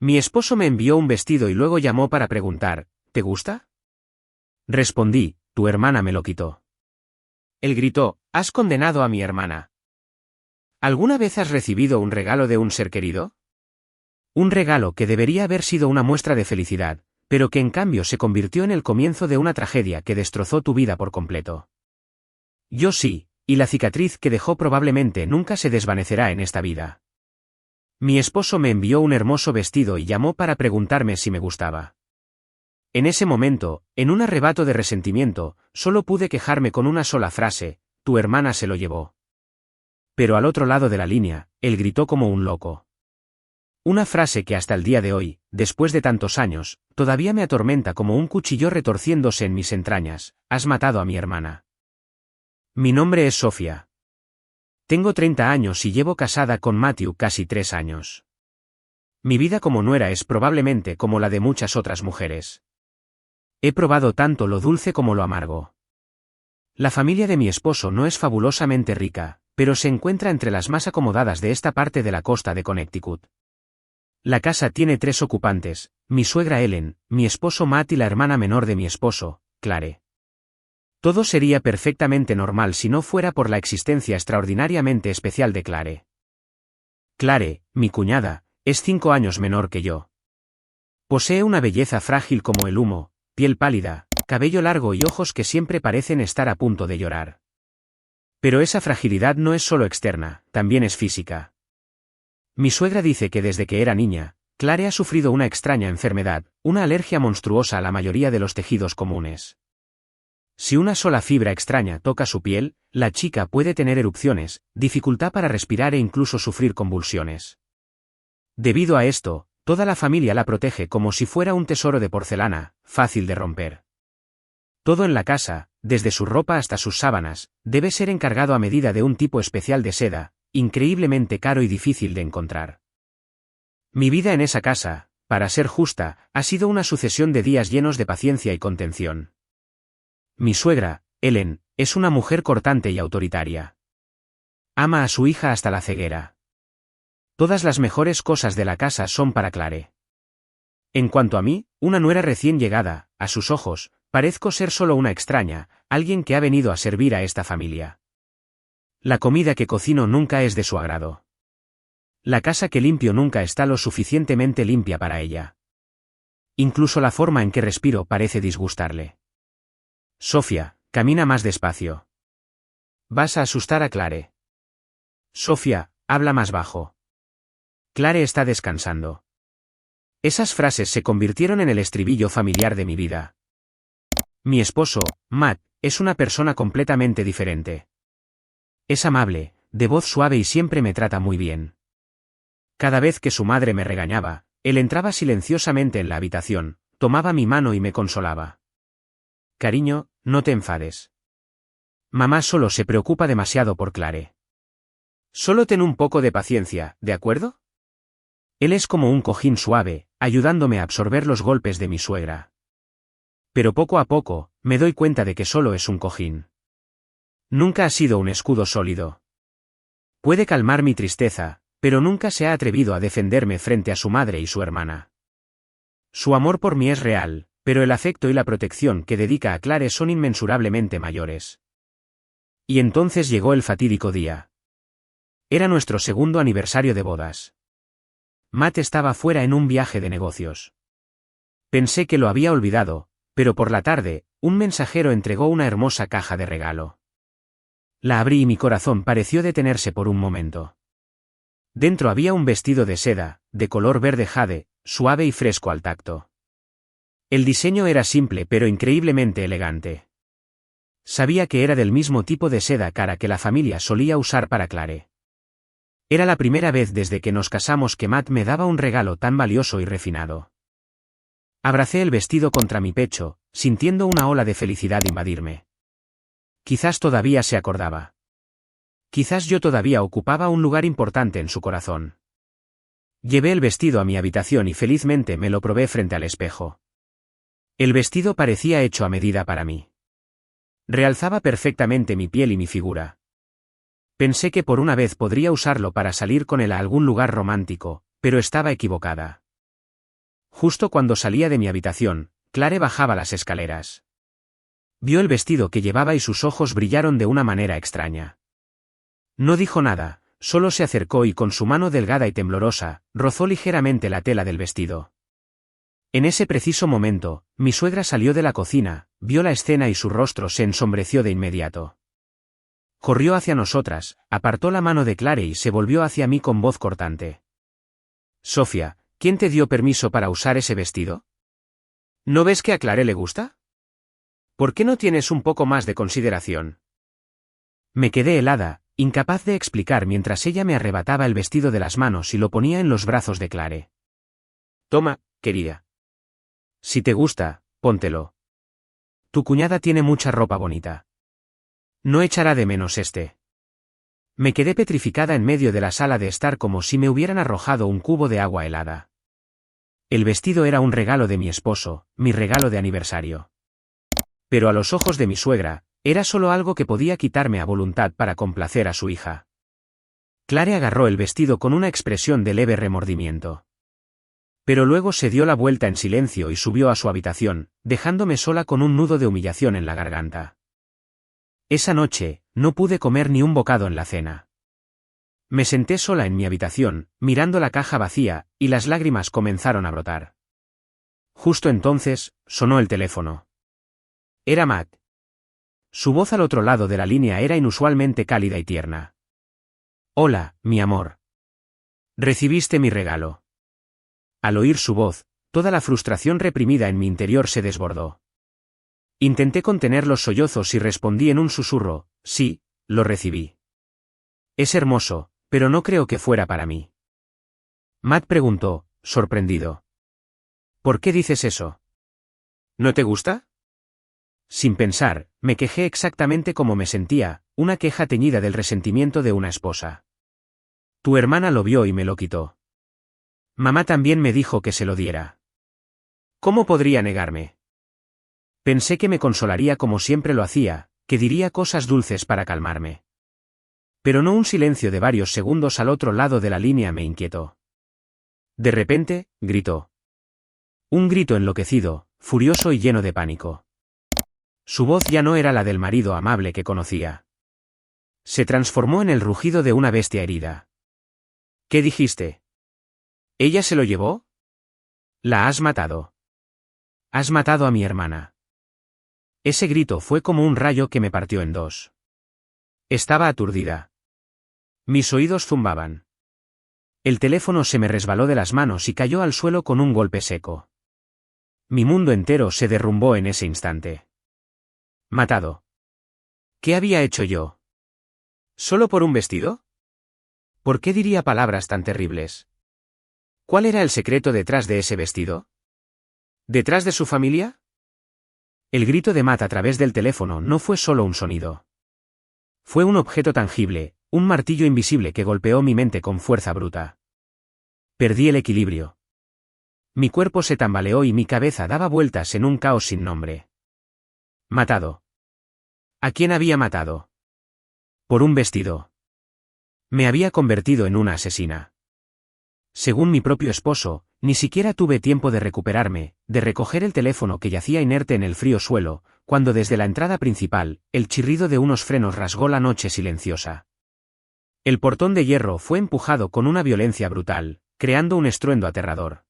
Mi esposo me envió un vestido y luego llamó para preguntar, ¿te gusta? Respondí, tu hermana me lo quitó. Él gritó, ¿has condenado a mi hermana? ¿Alguna vez has recibido un regalo de un ser querido? Un regalo que debería haber sido una muestra de felicidad, pero que en cambio se convirtió en el comienzo de una tragedia que destrozó tu vida por completo. Yo sí, y la cicatriz que dejó probablemente nunca se desvanecerá en esta vida. Mi esposo me envió un hermoso vestido y llamó para preguntarme si me gustaba. En ese momento, en un arrebato de resentimiento, solo pude quejarme con una sola frase, tu hermana se lo llevó. Pero al otro lado de la línea, él gritó como un loco. Una frase que hasta el día de hoy, después de tantos años, todavía me atormenta como un cuchillo retorciéndose en mis entrañas, has matado a mi hermana. Mi nombre es Sofía. Tengo 30 años y llevo casada con Matthew casi 3 años. Mi vida como nuera es probablemente como la de muchas otras mujeres. He probado tanto lo dulce como lo amargo. La familia de mi esposo no es fabulosamente rica, pero se encuentra entre las más acomodadas de esta parte de la costa de Connecticut. La casa tiene 3 ocupantes, mi suegra Ellen, mi esposo Matt y la hermana menor de mi esposo, Clare. Todo sería perfectamente normal si no fuera por la existencia extraordinariamente especial de Clare. Clare, mi cuñada, es 5 años menor que yo. Posee una belleza frágil como el humo, piel pálida, cabello largo y ojos que siempre parecen estar a punto de llorar. Pero esa fragilidad no es solo externa, también es física. Mi suegra dice que desde que era niña, Clare ha sufrido una extraña enfermedad, una alergia monstruosa a la mayoría de los tejidos comunes. Si una sola fibra extraña toca su piel, la chica puede tener erupciones, dificultad para respirar e incluso sufrir convulsiones. Debido a esto, toda la familia la protege como si fuera un tesoro de porcelana, fácil de romper. Todo en la casa, desde su ropa hasta sus sábanas, debe ser encargado a medida de un tipo especial de seda, increíblemente caro y difícil de encontrar. Mi vida en esa casa, para ser justa, ha sido una sucesión de días llenos de paciencia y contención. Mi suegra, Ellen, es una mujer cortante y autoritaria. Ama a su hija hasta la ceguera. Todas las mejores cosas de la casa son para Clare. En cuanto a mí, una nuera recién llegada, a sus ojos, parezco ser solo una extraña, alguien que ha venido a servir a esta familia. La comida que cocino nunca es de su agrado. La casa que limpio nunca está lo suficientemente limpia para ella. Incluso la forma en que respiro parece disgustarle. Sofía, camina más despacio. Vas a asustar a Clare. Sofía, habla más bajo. Clare está descansando. Esas frases se convirtieron en el estribillo familiar de mi vida. Mi esposo, Matt, es una persona completamente diferente. Es amable, de voz suave y siempre me trata muy bien. Cada vez que su madre me regañaba, él entraba silenciosamente en la habitación, tomaba mi mano y me consolaba. Cariño, no te enfades. Mamá solo se preocupa demasiado por Clare. Solo ten un poco de paciencia, ¿de acuerdo? Él es como un cojín suave, ayudándome a absorber los golpes de mi suegra. Pero poco a poco, me doy cuenta de que solo es un cojín. Nunca ha sido un escudo sólido. Puede calmar mi tristeza, pero nunca se ha atrevido a defenderme frente a su madre y su hermana. Su amor por mí es real, pero el afecto y la protección que dedica a Clare son inmensurablemente mayores. Y entonces llegó el fatídico día. Era nuestro 2º aniversario de bodas. Matt estaba fuera en un viaje de negocios. Pensé que lo había olvidado, pero por la tarde, un mensajero entregó una hermosa caja de regalo. La abrí y mi corazón pareció detenerse por un momento. Dentro había un vestido de seda, de color verde jade, suave y fresco al tacto. El diseño era simple pero increíblemente elegante. Sabía que era del mismo tipo de seda cara que la familia solía usar para Clare. Era la primera vez desde que nos casamos que Matt me daba un regalo tan valioso y refinado. Abracé el vestido contra mi pecho, sintiendo una ola de felicidad invadirme. Quizás todavía se acordaba. Quizás yo todavía ocupaba un lugar importante en su corazón. Llevé el vestido a mi habitación y felizmente me lo probé frente al espejo. El vestido parecía hecho a medida para mí. Realzaba perfectamente mi piel y mi figura. Pensé que por una vez podría usarlo para salir con él a algún lugar romántico, pero estaba equivocada. Justo cuando salía de mi habitación, Clare bajaba las escaleras. Vio el vestido que llevaba y sus ojos brillaron de una manera extraña. No dijo nada, solo se acercó y con su mano delgada y temblorosa, rozó ligeramente la tela del vestido. En ese preciso momento, mi suegra salió de la cocina, vio la escena y su rostro se ensombreció de inmediato. Corrió hacia nosotras, apartó la mano de Clare y se volvió hacia mí con voz cortante. Sofía, ¿quién te dio permiso para usar ese vestido? ¿No ves que a Clare le gusta? ¿Por qué no tienes un poco más de consideración? Me quedé helada, incapaz de explicar mientras ella me arrebataba el vestido de las manos y lo ponía en los brazos de Clare. Toma, querida. Si te gusta, póntelo. Tu cuñada tiene mucha ropa bonita. No echará de menos este. Me quedé petrificada en medio de la sala de estar como si me hubieran arrojado un cubo de agua helada. El vestido era un regalo de mi esposo, mi regalo de aniversario. Pero a los ojos de mi suegra, era solo algo que podía quitarme a voluntad para complacer a su hija. Clare agarró el vestido con una expresión de leve remordimiento. Pero luego se dio la vuelta en silencio y subió a su habitación, dejándome sola con un nudo de humillación en la garganta. Esa noche, no pude comer ni un bocado en la cena. Me senté sola en mi habitación, mirando la caja vacía, y las lágrimas comenzaron a brotar. Justo entonces, sonó el teléfono. Era Matt. Su voz al otro lado de la línea era inusualmente cálida y tierna. Hola, mi amor. ¿Recibiste mi regalo? Al oír su voz, toda la frustración reprimida en mi interior se desbordó. Intenté contener los sollozos y respondí en un susurro, sí, lo recibí. Es hermoso, pero no creo que fuera para mí. Matt preguntó, sorprendido. ¿Por qué dices eso? ¿No te gusta? Sin pensar, me quejé exactamente como me sentía, una queja teñida del resentimiento de una esposa. Tu hermana lo vio y me lo quitó. Mamá también me dijo que se lo diera. ¿Cómo podría negarme? Pensé que me consolaría como siempre lo hacía, que diría cosas dulces para calmarme. Pero no un silencio de varios segundos al otro lado de la línea me inquietó. De repente, gritó. Un grito enloquecido, furioso y lleno de pánico. Su voz ya no era la del marido amable que conocía. Se transformó en el rugido de una bestia herida. ¿Qué dijiste? ¿Ella se lo llevó? La has matado. Has matado a mi hermana. Ese grito fue como un rayo que me partió en dos. Estaba aturdida. Mis oídos zumbaban. El teléfono se me resbaló de las manos y cayó al suelo con un golpe seco. Mi mundo entero se derrumbó en ese instante. Matado. ¿Qué había hecho yo? ¿Solo por un vestido? ¿Por qué diría palabras tan terribles? ¿Cuál era el secreto detrás de ese vestido? ¿Detrás de su familia? El grito de Matt a través del teléfono no fue solo un sonido. Fue un objeto tangible, un martillo invisible que golpeó mi mente con fuerza bruta. Perdí el equilibrio. Mi cuerpo se tambaleó y mi cabeza daba vueltas en un caos sin nombre. Matado. ¿A quién había matado? Por un vestido. Me había convertido en una asesina. Según mi propio esposo, ni siquiera tuve tiempo de recuperarme, de recoger el teléfono que yacía inerte en el frío suelo, cuando desde la entrada principal, el chirrido de unos frenos rasgó la noche silenciosa. El portón de hierro fue empujado con una violencia brutal, creando un estruendo aterrador.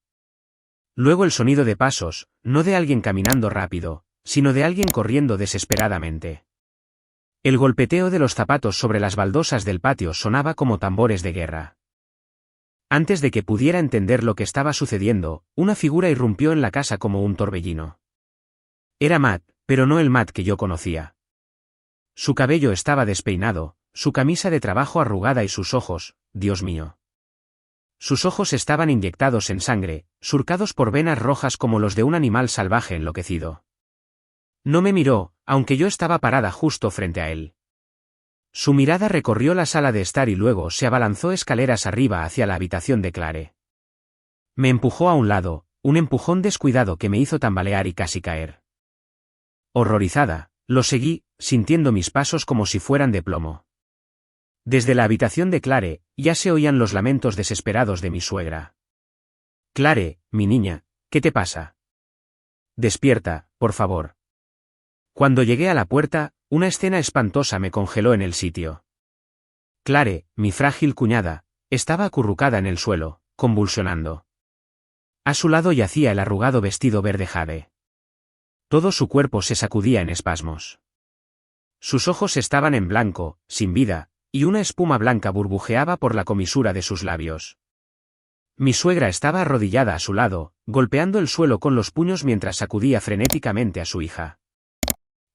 Luego el sonido de pasos, no de alguien caminando rápido, sino de alguien corriendo desesperadamente. El golpeteo de los zapatos sobre las baldosas del patio sonaba como tambores de guerra. Antes de que pudiera entender lo que estaba sucediendo, una figura irrumpió en la casa como un torbellino. Era Matt, pero no el Matt que yo conocía. Su cabello estaba despeinado, su camisa de trabajo arrugada y sus ojos, Dios mío. Sus ojos estaban inyectados en sangre, surcados por venas rojas como los de un animal salvaje enloquecido. No me miró, aunque yo estaba parada justo frente a él. Su mirada recorrió la sala de estar y luego se abalanzó escaleras arriba hacia la habitación de Clare. Me empujó a un lado, un empujón descuidado que me hizo tambalear y casi caer. Horrorizada, lo seguí, sintiendo mis pasos como si fueran de plomo. Desde la habitación de Clare, ya se oían los lamentos desesperados de mi suegra. Clare, mi niña, ¿Qué te pasa? Despierta, por favor. Cuando llegué a la puerta, una escena espantosa me congeló en el sitio. Clare, mi frágil cuñada, estaba acurrucada en el suelo, convulsionando. A su lado yacía el arrugado vestido verde jade. Todo su cuerpo se sacudía en espasmos. Sus ojos estaban en blanco, sin vida, y una espuma blanca burbujeaba por la comisura de sus labios. Mi suegra estaba arrodillada a su lado, golpeando el suelo con los puños mientras sacudía frenéticamente a su hija.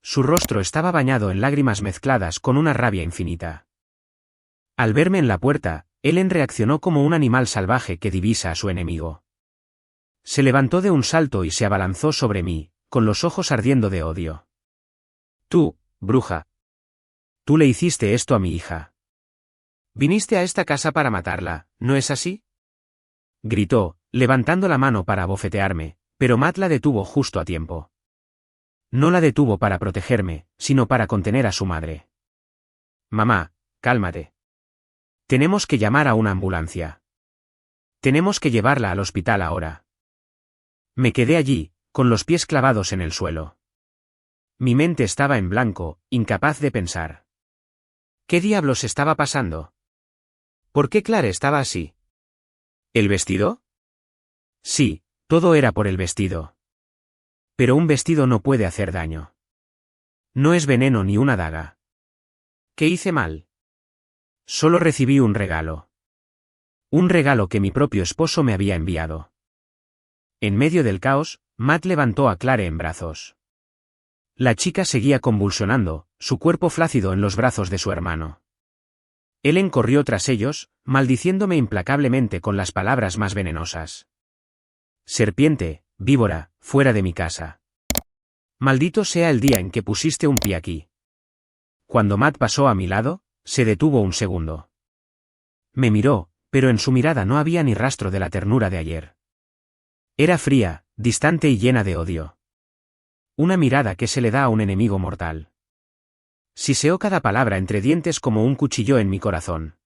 Su rostro estaba bañado en lágrimas mezcladas con una rabia infinita. Al verme en la puerta, Ellen reaccionó como un animal salvaje que divisa a su enemigo. Se levantó de un salto y se abalanzó sobre mí, con los ojos ardiendo de odio. Tú, bruja. Tú le hiciste esto a mi hija. Viniste a esta casa para matarla, ¿no es así? Gritó, levantando la mano para abofetearme, pero Matt la detuvo justo a tiempo. No la detuvo para protegerme, sino para contener a su madre. Mamá, cálmate. Tenemos que llamar a una ambulancia. Tenemos que llevarla al hospital ahora. Me quedé allí, con los pies clavados en el suelo. Mi mente estaba en blanco, incapaz de pensar. ¿Qué diablos estaba pasando? ¿Por qué Clare estaba así? ¿El vestido? Sí, todo era por el vestido. Pero un vestido no puede hacer daño. No es veneno ni una daga. ¿Qué hice mal? Solo recibí un regalo. Un regalo que mi propio esposo me había enviado. En medio del caos, Matt levantó a Clare en brazos. La chica seguía convulsionando, su cuerpo flácido en los brazos de su hermano. Ellen corrió tras ellos, maldiciéndome implacablemente con las palabras más venenosas. Serpiente, víbora, fuera de mi casa. Maldito sea el día en que pusiste un pie aquí. Cuando Matt pasó a mi lado, se detuvo un segundo. Me miró, pero en su mirada no había ni rastro de la ternura de ayer. Era fría, distante y llena de odio. Una mirada que se le da a un enemigo mortal. Siseó cada palabra entre dientes como un cuchillo en mi corazón.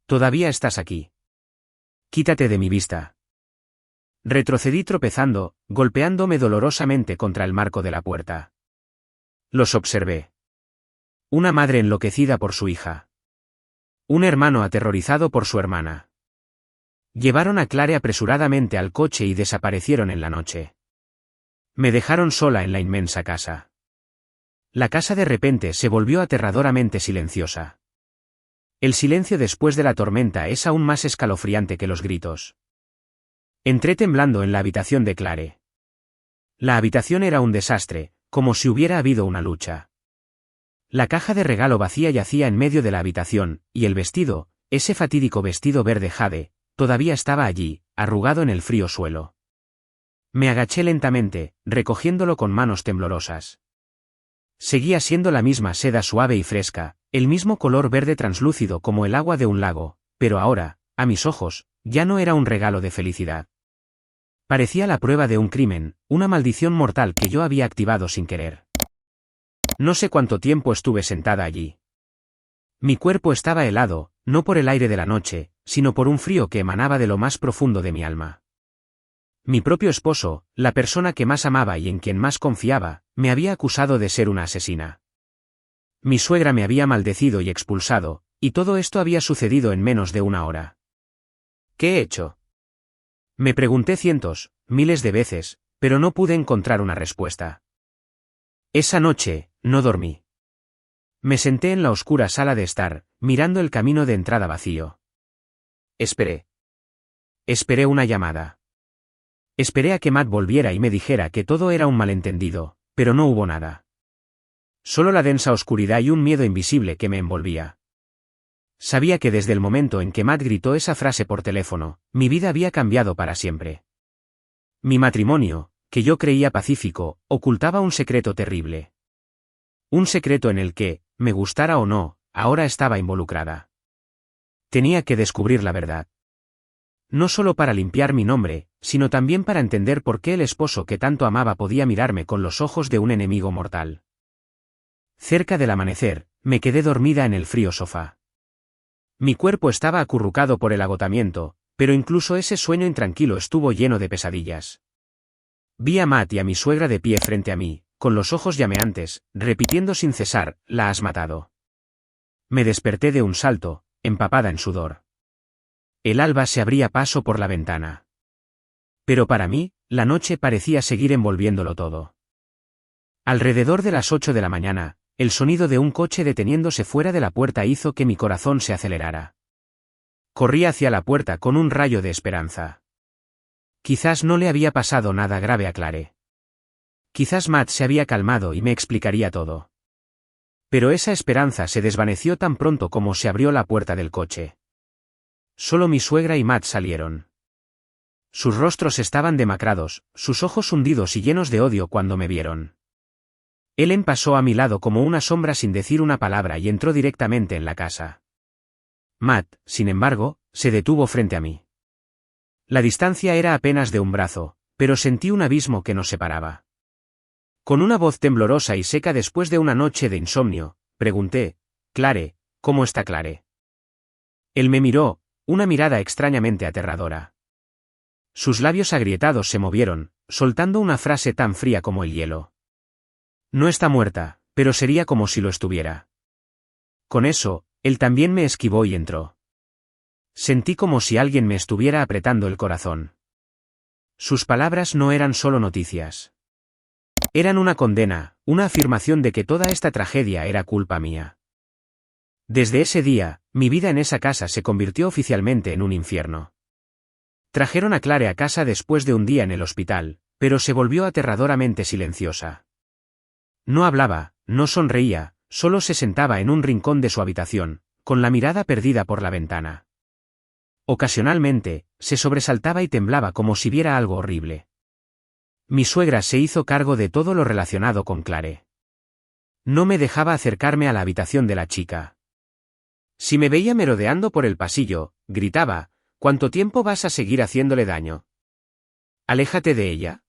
Todavía estás aquí. Quítate de mi vista. Retrocedí tropezando, golpeándome dolorosamente contra el marco de la puerta. Los observé. Una madre enloquecida por su hija. Un hermano aterrorizado por su hermana. Llevaron a Clare apresuradamente al coche y desaparecieron en la noche. Me dejaron sola en la inmensa casa. La casa de repente se volvió aterradoramente silenciosa. El silencio después de la tormenta es aún más escalofriante que los gritos. Entré temblando en la habitación de Clare. La habitación era un desastre, como si hubiera habido una lucha. La caja de regalo vacía yacía en medio de la habitación, y el vestido, ese fatídico vestido verde jade, todavía estaba allí, arrugado en el frío suelo. Me agaché lentamente, recogiéndolo con manos temblorosas. Seguía siendo la misma seda suave y fresca, el mismo color verde translúcido como el agua de un lago, pero ahora, a mis ojos, ya no era un regalo de felicidad. Parecía la prueba de un crimen, una maldición mortal que yo había activado sin querer. No sé cuánto tiempo estuve sentada allí. Mi cuerpo estaba helado, no por el aire de la noche, sino por un frío que emanaba de lo más profundo de mi alma. Mi propio esposo, la persona que más amaba y en quien más confiaba, me había acusado de ser una asesina. Mi suegra me había maldecido y expulsado, y todo esto había sucedido en menos de una hora. ¿Qué he hecho? Me pregunté cientos, miles de veces, pero no pude encontrar una respuesta. Esa noche, no dormí. Me senté en la oscura sala de estar, mirando el camino de entrada vacío. Esperé. Esperé una llamada. Esperé a que Matt volviera y me dijera que todo era un malentendido, pero no hubo nada. Solo la densa oscuridad y un miedo invisible que me envolvía. Sabía que desde el momento en que Matt gritó esa frase por teléfono, mi vida había cambiado para siempre. Mi matrimonio, que yo creía pacífico, ocultaba un secreto terrible. Un secreto en el que, me gustara o no, ahora estaba involucrada. Tenía que descubrir la verdad. No solo para limpiar mi nombre, sino también para entender por qué el esposo que tanto amaba podía mirarme con los ojos de un enemigo mortal. Cerca del amanecer, me quedé dormida en el frío sofá. Mi cuerpo estaba acurrucado por el agotamiento, pero incluso ese sueño intranquilo estuvo lleno de pesadillas. Vi a Matt y a mi suegra de pie frente a mí, con los ojos llameantes, repitiendo sin cesar, «La has matado». Me desperté de un salto, empapada en sudor. El alba se abría paso por la ventana. Pero para mí, la noche parecía seguir envolviéndolo todo. Alrededor de las 8 de la mañana, el sonido de un coche deteniéndose fuera de la puerta hizo que mi corazón se acelerara. Corrí hacia la puerta con un rayo de esperanza. Quizás no le había pasado nada grave a Clare. Quizás Matt se había calmado y me explicaría todo. Pero esa esperanza se desvaneció tan pronto como se abrió la puerta del coche. Solo mi suegra y Matt salieron. Sus rostros estaban demacrados, sus ojos hundidos y llenos de odio cuando me vieron. Ellen pasó a mi lado como una sombra sin decir una palabra y entró directamente en la casa. Matt, sin embargo, se detuvo frente a mí. La distancia era apenas de un brazo, pero sentí un abismo que nos separaba. Con una voz temblorosa y seca después de una noche de insomnio, pregunté, «Clare, ¿cómo está Clare?» Él me miró, una mirada extrañamente aterradora. Sus labios agrietados se movieron, soltando una frase tan fría como el hielo. «No está muerta, pero sería como si lo estuviera». Con eso, él también me esquivó y entró. Sentí como si alguien me estuviera apretando el corazón. Sus palabras no eran solo noticias. Eran una condena, una afirmación de que toda esta tragedia era culpa mía. Desde ese día, mi vida en esa casa se convirtió oficialmente en un infierno. Trajeron a Clare a casa después de un día en el hospital, pero se volvió aterradoramente silenciosa. No hablaba, no sonreía, solo se sentaba en un rincón de su habitación, con la mirada perdida por la ventana. Ocasionalmente, se sobresaltaba y temblaba como si viera algo horrible. Mi suegra se hizo cargo de todo lo relacionado con Clare. No me dejaba acercarme a la habitación de la chica. Si me veía merodeando por el pasillo, gritaba, «¿Cuánto tiempo vas a seguir haciéndole daño? Aléjate de ella».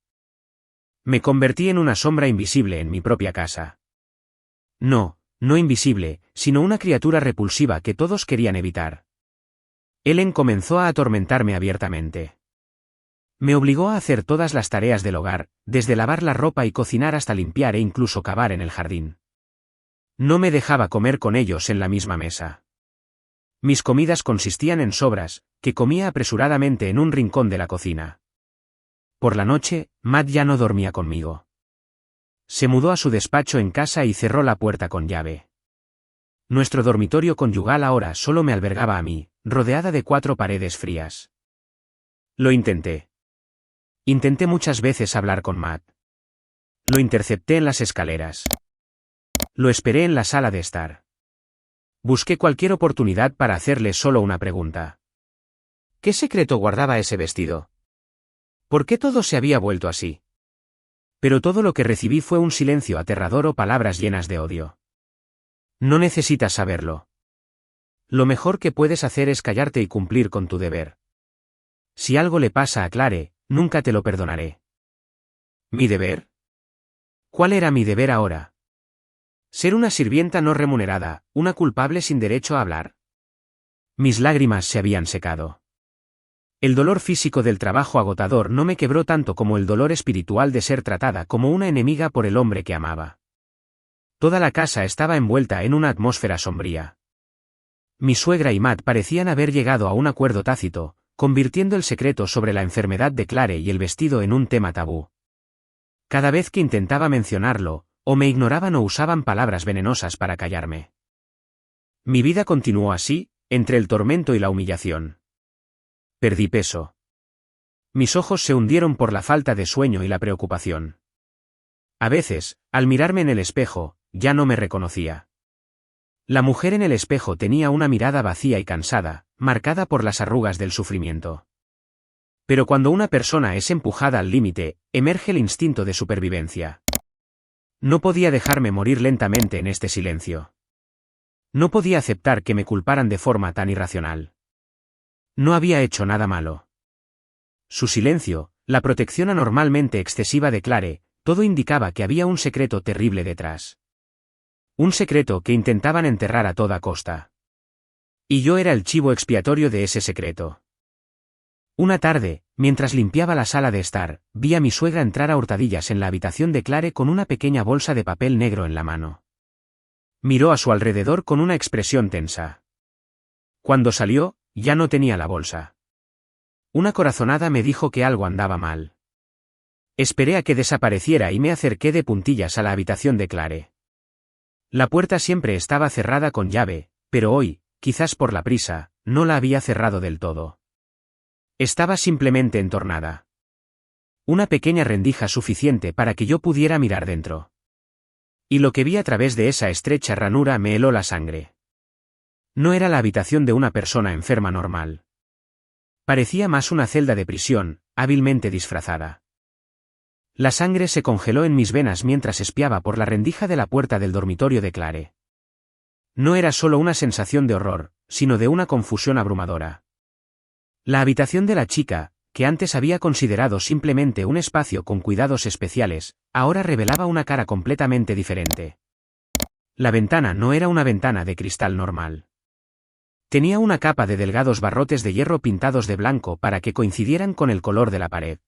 Me convertí en una sombra invisible en mi propia casa. No, no invisible, sino una criatura repulsiva que todos querían evitar. Ellen comenzó a atormentarme abiertamente. Me obligó a hacer todas las tareas del hogar, desde lavar la ropa y cocinar hasta limpiar e incluso cavar en el jardín. No me dejaba comer con ellos en la misma mesa. Mis comidas consistían en sobras, que comía apresuradamente en un rincón de la cocina. Por la noche, Matt ya no dormía conmigo. Se mudó a su despacho en casa y cerró la puerta con llave. Nuestro dormitorio conyugal ahora solo me albergaba a mí, rodeada de 4 paredes frías. Lo intenté. Intenté muchas veces hablar con Matt. Lo intercepté en las escaleras. Lo esperé en la sala de estar. Busqué cualquier oportunidad para hacerle solo una pregunta. ¿Qué secreto guardaba ese vestido? ¿Por qué todo se había vuelto así? Pero todo lo que recibí fue un silencio aterrador o palabras llenas de odio. No necesitas saberlo. Lo mejor que puedes hacer es callarte y cumplir con tu deber. Si algo le pasa a Clare, nunca te lo perdonaré. ¿Mi deber? ¿Cuál era mi deber ahora? ¿Ser una sirvienta no remunerada, una culpable sin derecho a hablar? Mis lágrimas se habían secado. El dolor físico del trabajo agotador no me quebró tanto como el dolor espiritual de ser tratada como una enemiga por el hombre que amaba. Toda la casa estaba envuelta en una atmósfera sombría. Mi suegra y Matt parecían haber llegado a un acuerdo tácito, convirtiendo el secreto sobre la enfermedad de Clare y el vestido en un tema tabú. Cada vez que intentaba mencionarlo, o me ignoraban o usaban palabras venenosas para callarme. Mi vida continuó así, entre el tormento y la humillación. Perdí peso. Mis ojos se hundieron por la falta de sueño y la preocupación. A veces, al mirarme en el espejo, ya no me reconocía. La mujer en el espejo tenía una mirada vacía y cansada, marcada por las arrugas del sufrimiento. Pero cuando una persona es empujada al límite, emerge el instinto de supervivencia. No podía dejarme morir lentamente en este silencio. No podía aceptar que me culparan de forma tan irracional. No había hecho nada malo. Su silencio, la protección anormalmente excesiva de Clare, todo indicaba que había un secreto terrible detrás. Un secreto que intentaban enterrar a toda costa. Y yo era el chivo expiatorio de ese secreto. Una tarde, mientras limpiaba la sala de estar, vi a mi suegra entrar a hurtadillas en la habitación de Clare con una pequeña bolsa de papel negro en la mano. Miró a su alrededor con una expresión tensa. Cuando salió, ya no tenía la bolsa. Una corazonada me dijo que algo andaba mal. Esperé a que desapareciera y me acerqué de puntillas a la habitación de Clare. La puerta siempre estaba cerrada con llave, pero hoy, quizás por la prisa, no la había cerrado del todo. Estaba simplemente entornada. Una pequeña rendija suficiente para que yo pudiera mirar dentro. Y lo que vi a través de esa estrecha ranura me heló la sangre. No era la habitación de una persona enferma normal. Parecía más una celda de prisión, hábilmente disfrazada. La sangre se congeló en mis venas mientras espiaba por la rendija de la puerta del dormitorio de Clare. No era solo una sensación de horror, sino de una confusión abrumadora. La habitación de la chica, que antes había considerado simplemente un espacio con cuidados especiales, ahora revelaba una cara completamente diferente. La ventana no era una ventana de cristal normal. Tenía una capa de delgados barrotes de hierro pintados de blanco para que coincidieran con el color de la pared.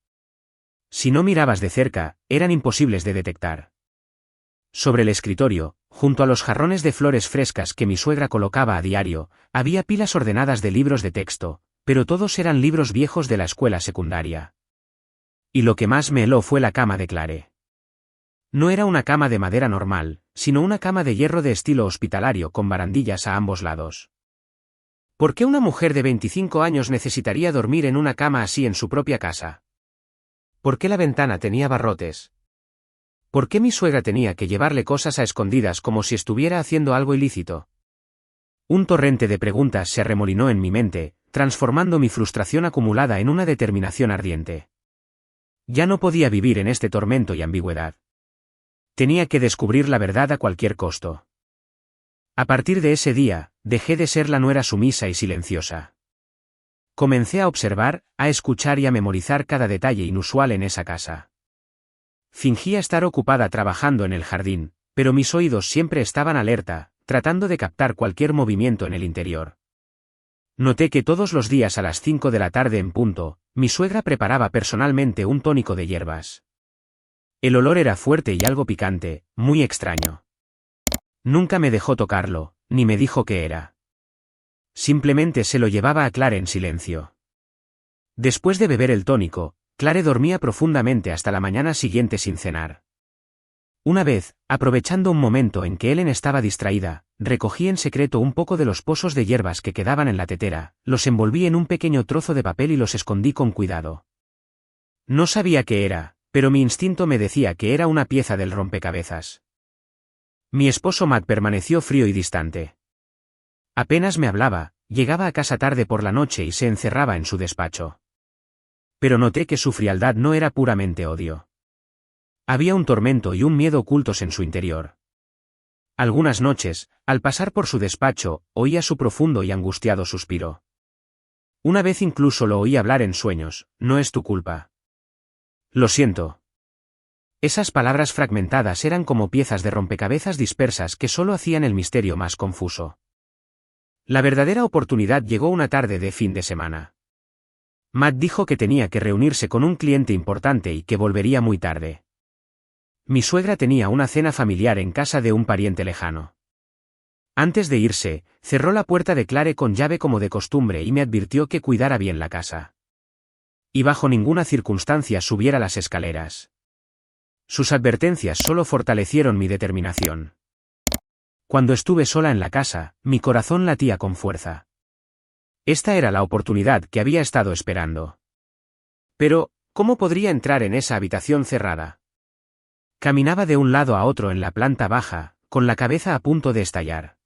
Si no mirabas de cerca, eran imposibles de detectar. Sobre el escritorio, junto a los jarrones de flores frescas que mi suegra colocaba a diario, había pilas ordenadas de libros de texto, pero todos eran libros viejos de la escuela secundaria. Y lo que más me heló fue la cama de Clare. No era una cama de madera normal, sino una cama de hierro de estilo hospitalario con barandillas a ambos lados. ¿Por qué una mujer de 25 años necesitaría dormir en una cama así en su propia casa? ¿Por qué la ventana tenía barrotes? ¿Por qué mi suegra tenía que llevarle cosas a escondidas como si estuviera haciendo algo ilícito? Un torrente de preguntas se arremolinó en mi mente, transformando mi frustración acumulada en una determinación ardiente. Ya no podía vivir en este tormento y ambigüedad. Tenía que descubrir la verdad a cualquier costo. A partir de ese día, dejé de ser la nuera sumisa y silenciosa. Comencé a observar, a escuchar y a memorizar cada detalle inusual en esa casa. Fingía estar ocupada trabajando en el jardín, pero mis oídos siempre estaban alerta, tratando de captar cualquier movimiento en el interior. Noté que todos los días a las 5 de la tarde en punto, mi suegra preparaba personalmente un tónico de hierbas. El olor era fuerte y algo picante, muy extraño. Nunca me dejó tocarlo, ni me dijo qué era. Simplemente se lo llevaba a Clare en silencio. Después de beber el tónico, Clare dormía profundamente hasta la mañana siguiente sin cenar. Una vez, aprovechando un momento en que Ellen estaba distraída, recogí en secreto un poco de los pozos de hierbas que quedaban en la tetera, los envolví en un pequeño trozo de papel y los escondí con cuidado. No sabía qué era, pero mi instinto me decía que era una pieza del rompecabezas. Mi esposo Matt permaneció frío y distante. Apenas me hablaba, llegaba a casa tarde por la noche y se encerraba en su despacho. Pero noté que su frialdad no era puramente odio. Había un tormento y un miedo ocultos en su interior. Algunas noches, al pasar por su despacho, oía su profundo y angustiado suspiro. Una vez incluso lo oí hablar en sueños: no es tu culpa. Lo siento. Esas palabras fragmentadas eran como piezas de rompecabezas dispersas que solo hacían el misterio más confuso. La verdadera oportunidad llegó una tarde de fin de semana. Matt dijo que tenía que reunirse con un cliente importante y que volvería muy tarde. Mi suegra tenía una cena familiar en casa de un pariente lejano. Antes de irse, cerró la puerta de Clare con llave como de costumbre y me advirtió que cuidara bien la casa. Y bajo ninguna circunstancia subiera las escaleras. Sus advertencias solo fortalecieron mi determinación. Cuando estuve sola en la casa, mi corazón latía con fuerza. Esta era la oportunidad que había estado esperando. Pero, ¿cómo podría entrar en esa habitación cerrada? Caminaba de un lado a otro en la planta baja, con la cabeza a punto de estallar.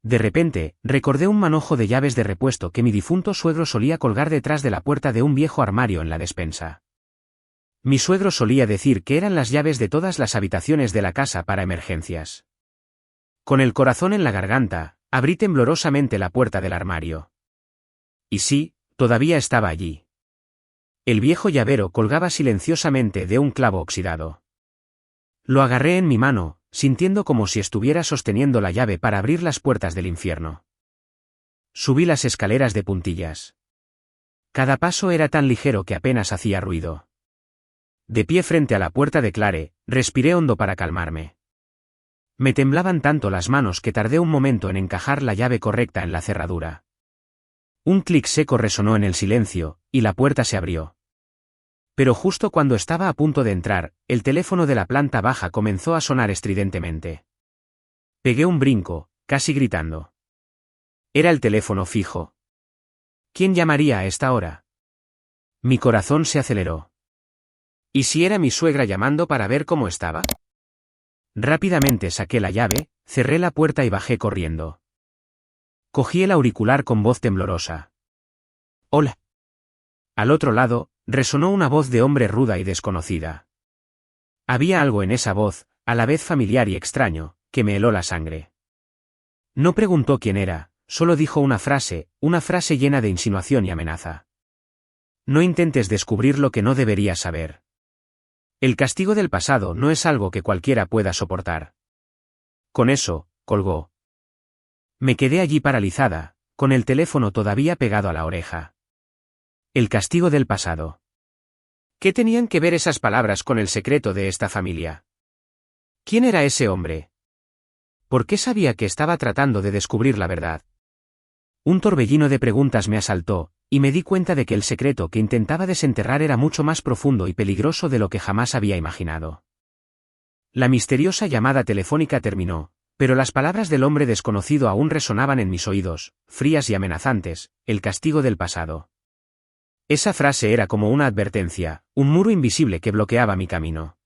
De repente, recordé un manojo de llaves de repuesto que mi difunto suegro solía colgar detrás de la puerta de un viejo armario en la despensa. Mi suegro solía decir que eran las llaves de todas las habitaciones de la casa para emergencias. Con el corazón en la garganta, abrí temblorosamente la puerta del armario. Y sí, todavía estaba allí. El viejo llavero colgaba silenciosamente de un clavo oxidado. Lo agarré en mi mano, sintiendo como si estuviera sosteniendo la llave para abrir las puertas del infierno. Subí las escaleras de puntillas. Cada paso era tan ligero que apenas hacía ruido. De pie frente a la puerta de Clare, respiré hondo para calmarme. Me temblaban tanto las manos que tardé un momento en encajar la llave correcta en la cerradura. Un clic seco resonó en el silencio, y la puerta se abrió. Pero justo cuando estaba a punto de entrar, el teléfono de la planta baja comenzó a sonar estridentemente. Pegué un brinco, casi gritando. Era el teléfono fijo. ¿Quién llamaría a esta hora? Mi corazón se aceleró. ¿Y si era mi suegra llamando para ver cómo estaba? Rápidamente saqué la llave, cerré la puerta y bajé corriendo. Cogí el auricular con voz temblorosa. «Hola». Al otro lado, resonó una voz de hombre ruda y desconocida. Había algo en esa voz, a la vez familiar y extraño, que me heló la sangre. No preguntó quién era, solo dijo una frase llena de insinuación y amenaza. No intentes descubrir lo que no deberías saber. El castigo del pasado no es algo que cualquiera pueda soportar. Con eso, colgó. Me quedé allí paralizada, con el teléfono todavía pegado a la oreja. El castigo del pasado. ¿Qué tenían que ver esas palabras con el secreto de esta familia? ¿Quién era ese hombre? ¿Por qué sabía que estaba tratando de descubrir la verdad? Un torbellino de preguntas me asaltó, y me di cuenta de que el secreto que intentaba desenterrar era mucho más profundo y peligroso de lo que jamás había imaginado. La misteriosa llamada telefónica terminó, pero las palabras del hombre desconocido aún resonaban en mis oídos, frías y amenazantes: el castigo del pasado. Esa frase era como una advertencia, un muro invisible que bloqueaba mi camino.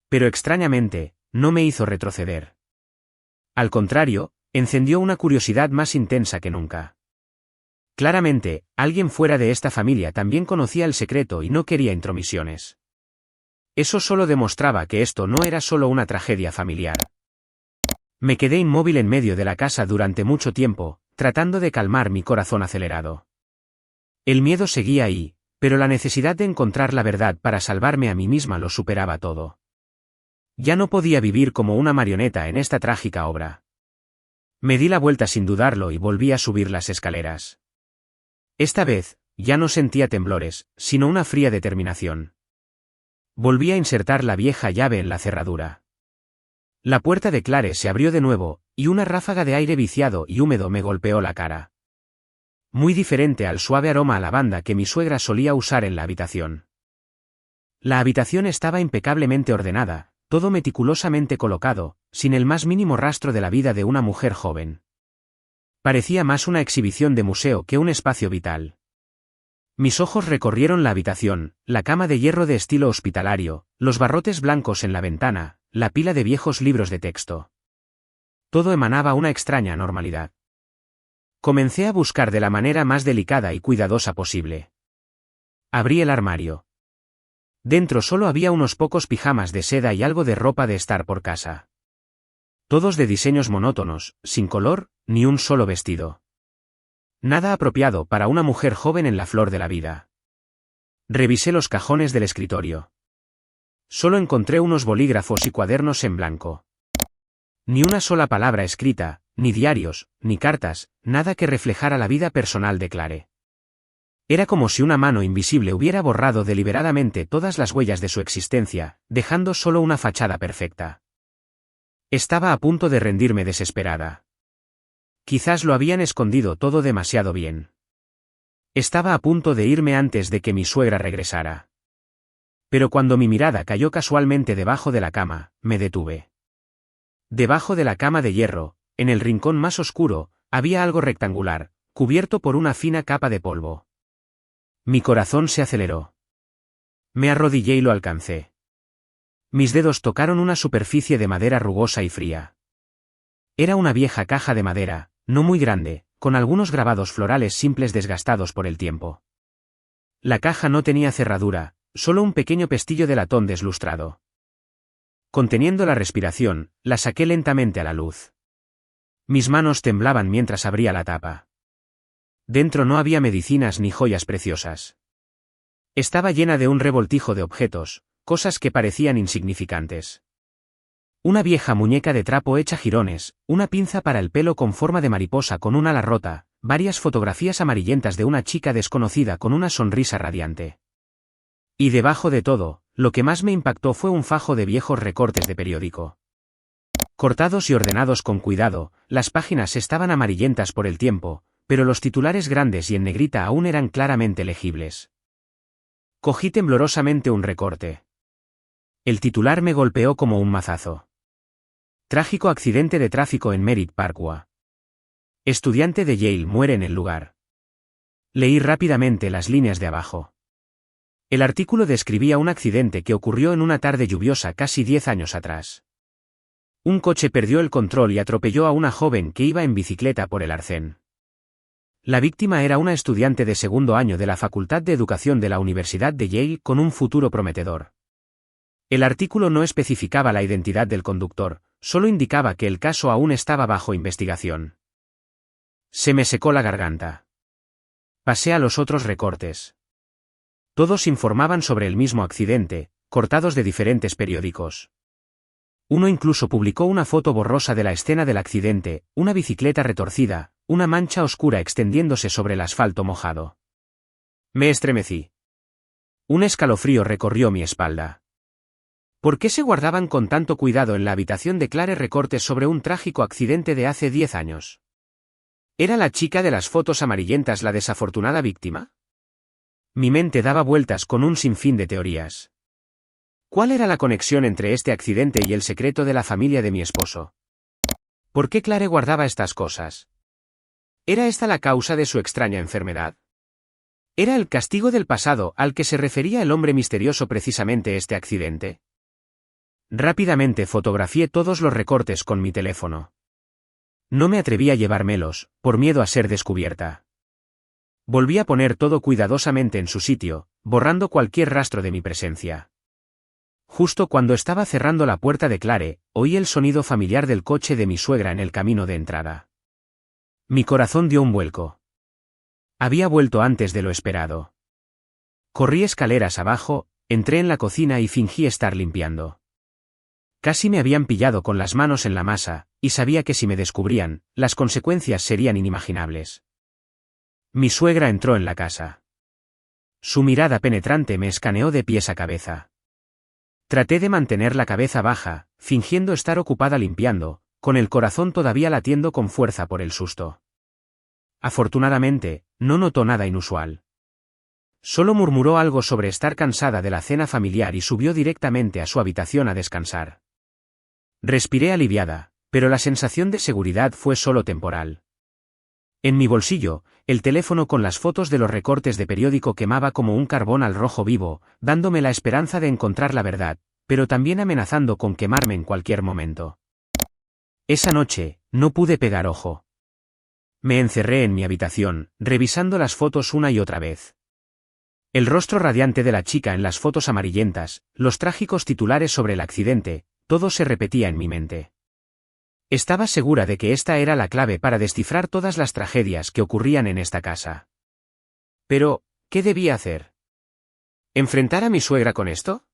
Pero extrañamente, no me hizo retroceder. Al contrario, encendió una curiosidad más intensa que nunca. Claramente, alguien fuera de esta familia también conocía el secreto y no quería intromisiones. Eso solo demostraba que esto no era solo una tragedia familiar. Me quedé inmóvil en medio de la casa durante mucho tiempo, tratando de calmar mi corazón acelerado. El miedo seguía ahí, pero la necesidad de encontrar la verdad para salvarme a mí misma lo superaba todo. Ya no podía vivir como una marioneta en esta trágica obra. Me di la vuelta sin dudarlo y volví a subir las escaleras. Esta vez, ya no sentía temblores, sino una fría determinación. Volví a insertar la vieja llave en la cerradura. La puerta de Clare se abrió de nuevo, y una ráfaga de aire viciado y húmedo me golpeó la cara. Muy diferente al suave aroma a lavanda que mi suegra solía usar en la habitación. La habitación estaba impecablemente ordenada, todo meticulosamente colocado, sin el más mínimo rastro de la vida de una mujer joven. Parecía más una exhibición de museo que un espacio vital. Mis ojos recorrieron la habitación, la cama de hierro de estilo hospitalario, los barrotes blancos en la ventana, la pila de viejos libros de texto. Todo emanaba una extraña normalidad. Comencé a buscar de la manera más delicada y cuidadosa posible. Abrí el armario. Dentro solo había unos pocos pijamas de seda y algo de ropa de estar por casa. Todos de diseños monótonos, sin color, ni un solo vestido. Nada apropiado para una mujer joven en la flor de la vida. Revisé los cajones del escritorio. Solo encontré unos bolígrafos y cuadernos en blanco. Ni una sola palabra escrita, ni diarios, ni cartas, nada que reflejara la vida personal de Clare. Era como si una mano invisible hubiera borrado deliberadamente todas las huellas de su existencia, dejando solo una fachada perfecta. Estaba a punto de rendirme desesperada. Quizás lo habían escondido todo demasiado bien. Estaba a punto de irme antes de que mi suegra regresara. Pero cuando mi mirada cayó casualmente debajo de la cama, me detuve. Debajo de la cama de hierro, en el rincón más oscuro, había algo rectangular, cubierto por una fina capa de polvo. Mi corazón se aceleró. Me arrodillé y lo alcancé. Mis dedos tocaron una superficie de madera rugosa y fría. Era una vieja caja de madera, no muy grande, con algunos grabados florales simples desgastados por el tiempo. La caja no tenía cerradura, solo un pequeño pestillo de latón deslustrado. Conteniendo la respiración, la saqué lentamente a la luz. Mis manos temblaban mientras abría la tapa. Dentro no había medicinas ni joyas preciosas. Estaba llena de un revoltijo de objetos, cosas que parecían insignificantes. Una vieja muñeca de trapo hecha jirones, una pinza para el pelo con forma de mariposa con un ala rota, varias fotografías amarillentas de una chica desconocida con una sonrisa radiante. Y debajo de todo, lo que más me impactó fue un fajo de viejos recortes de periódico. Cortados y ordenados con cuidado, las páginas estaban amarillentas por el tiempo, pero los titulares grandes y en negrita aún eran claramente legibles. Cogí temblorosamente un recorte. El titular me golpeó como un mazazo. Trágico accidente de tráfico en Merritt Parkway. Estudiante de Yale muere en el lugar. Leí rápidamente las líneas de abajo. El artículo describía un accidente que ocurrió en una tarde lluviosa casi 10 años atrás. Un coche perdió el control y atropelló a una joven que iba en bicicleta por el arcén. La víctima era una estudiante de segundo año de la Facultad de Educación de la Universidad de Yale con un futuro prometedor. El artículo no especificaba la identidad del conductor, solo indicaba que el caso aún estaba bajo investigación. Se me secó la garganta. Pasé a los otros recortes. Todos informaban sobre el mismo accidente, cortados de diferentes periódicos. Uno incluso publicó una foto borrosa de la escena del accidente, una bicicleta retorcida, una mancha oscura extendiéndose sobre el asfalto mojado. Me estremecí. Un escalofrío recorrió mi espalda. ¿Por qué se guardaban con tanto cuidado en la habitación de Clare recortes sobre un trágico accidente de hace 10 años? ¿Era la chica de las fotos amarillentas la desafortunada víctima? Mi mente daba vueltas con un sinfín de teorías. ¿Cuál era la conexión entre este accidente y el secreto de la familia de mi esposo? ¿Por qué Clare guardaba estas cosas? ¿Era esta la causa de su extraña enfermedad? ¿Era el castigo del pasado al que se refería el hombre misterioso precisamente este accidente? Rápidamente fotografié todos los recortes con mi teléfono. No me atreví a llevármelos, por miedo a ser descubierta. Volví a poner todo cuidadosamente en su sitio, borrando cualquier rastro de mi presencia. Justo cuando estaba cerrando la puerta de Clare, oí el sonido familiar del coche de mi suegra en el camino de entrada. Mi corazón dio un vuelco. Había vuelto antes de lo esperado. Corrí escaleras abajo, entré en la cocina y fingí estar limpiando. Casi me habían pillado con las manos en la masa, y sabía que si me descubrían, las consecuencias serían inimaginables. Mi suegra entró en la casa. Su mirada penetrante me escaneó de pies a cabeza. Traté de mantener la cabeza baja, fingiendo estar ocupada limpiando, con el corazón todavía latiendo con fuerza por el susto. Afortunadamente, no notó nada inusual. Solo murmuró algo sobre estar cansada de la cena familiar y subió directamente a su habitación a descansar. Respiré aliviada, pero la sensación de seguridad fue solo temporal. En mi bolsillo, el teléfono con las fotos de los recortes de periódico quemaba como un carbón al rojo vivo, dándome la esperanza de encontrar la verdad, pero también amenazando con quemarme en cualquier momento. Esa noche, no pude pegar ojo. Me encerré en mi habitación, revisando las fotos una y otra vez. El rostro radiante de la chica en las fotos amarillentas, los trágicos titulares sobre el accidente, todo se repetía en mi mente. Estaba segura de que esta era la clave para descifrar todas las tragedias que ocurrían en esta casa. Pero, ¿qué debía hacer? ¿Enfrentar a mi suegra con esto?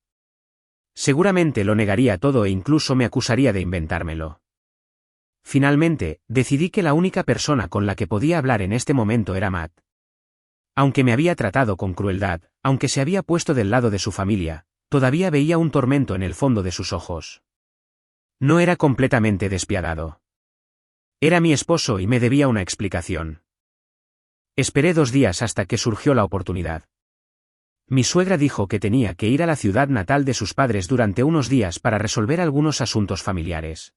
Seguramente lo negaría todo e incluso me acusaría de inventármelo. Finalmente, decidí que la única persona con la que podía hablar en este momento era Matt. Aunque me había tratado con crueldad, aunque se había puesto del lado de su familia, todavía veía un tormento en el fondo de sus ojos. No era completamente despiadado. Era mi esposo y me debía una explicación. Esperé 2 días hasta que surgió la oportunidad. Mi suegra dijo que tenía que ir a la ciudad natal de sus padres durante unos días para resolver algunos asuntos familiares.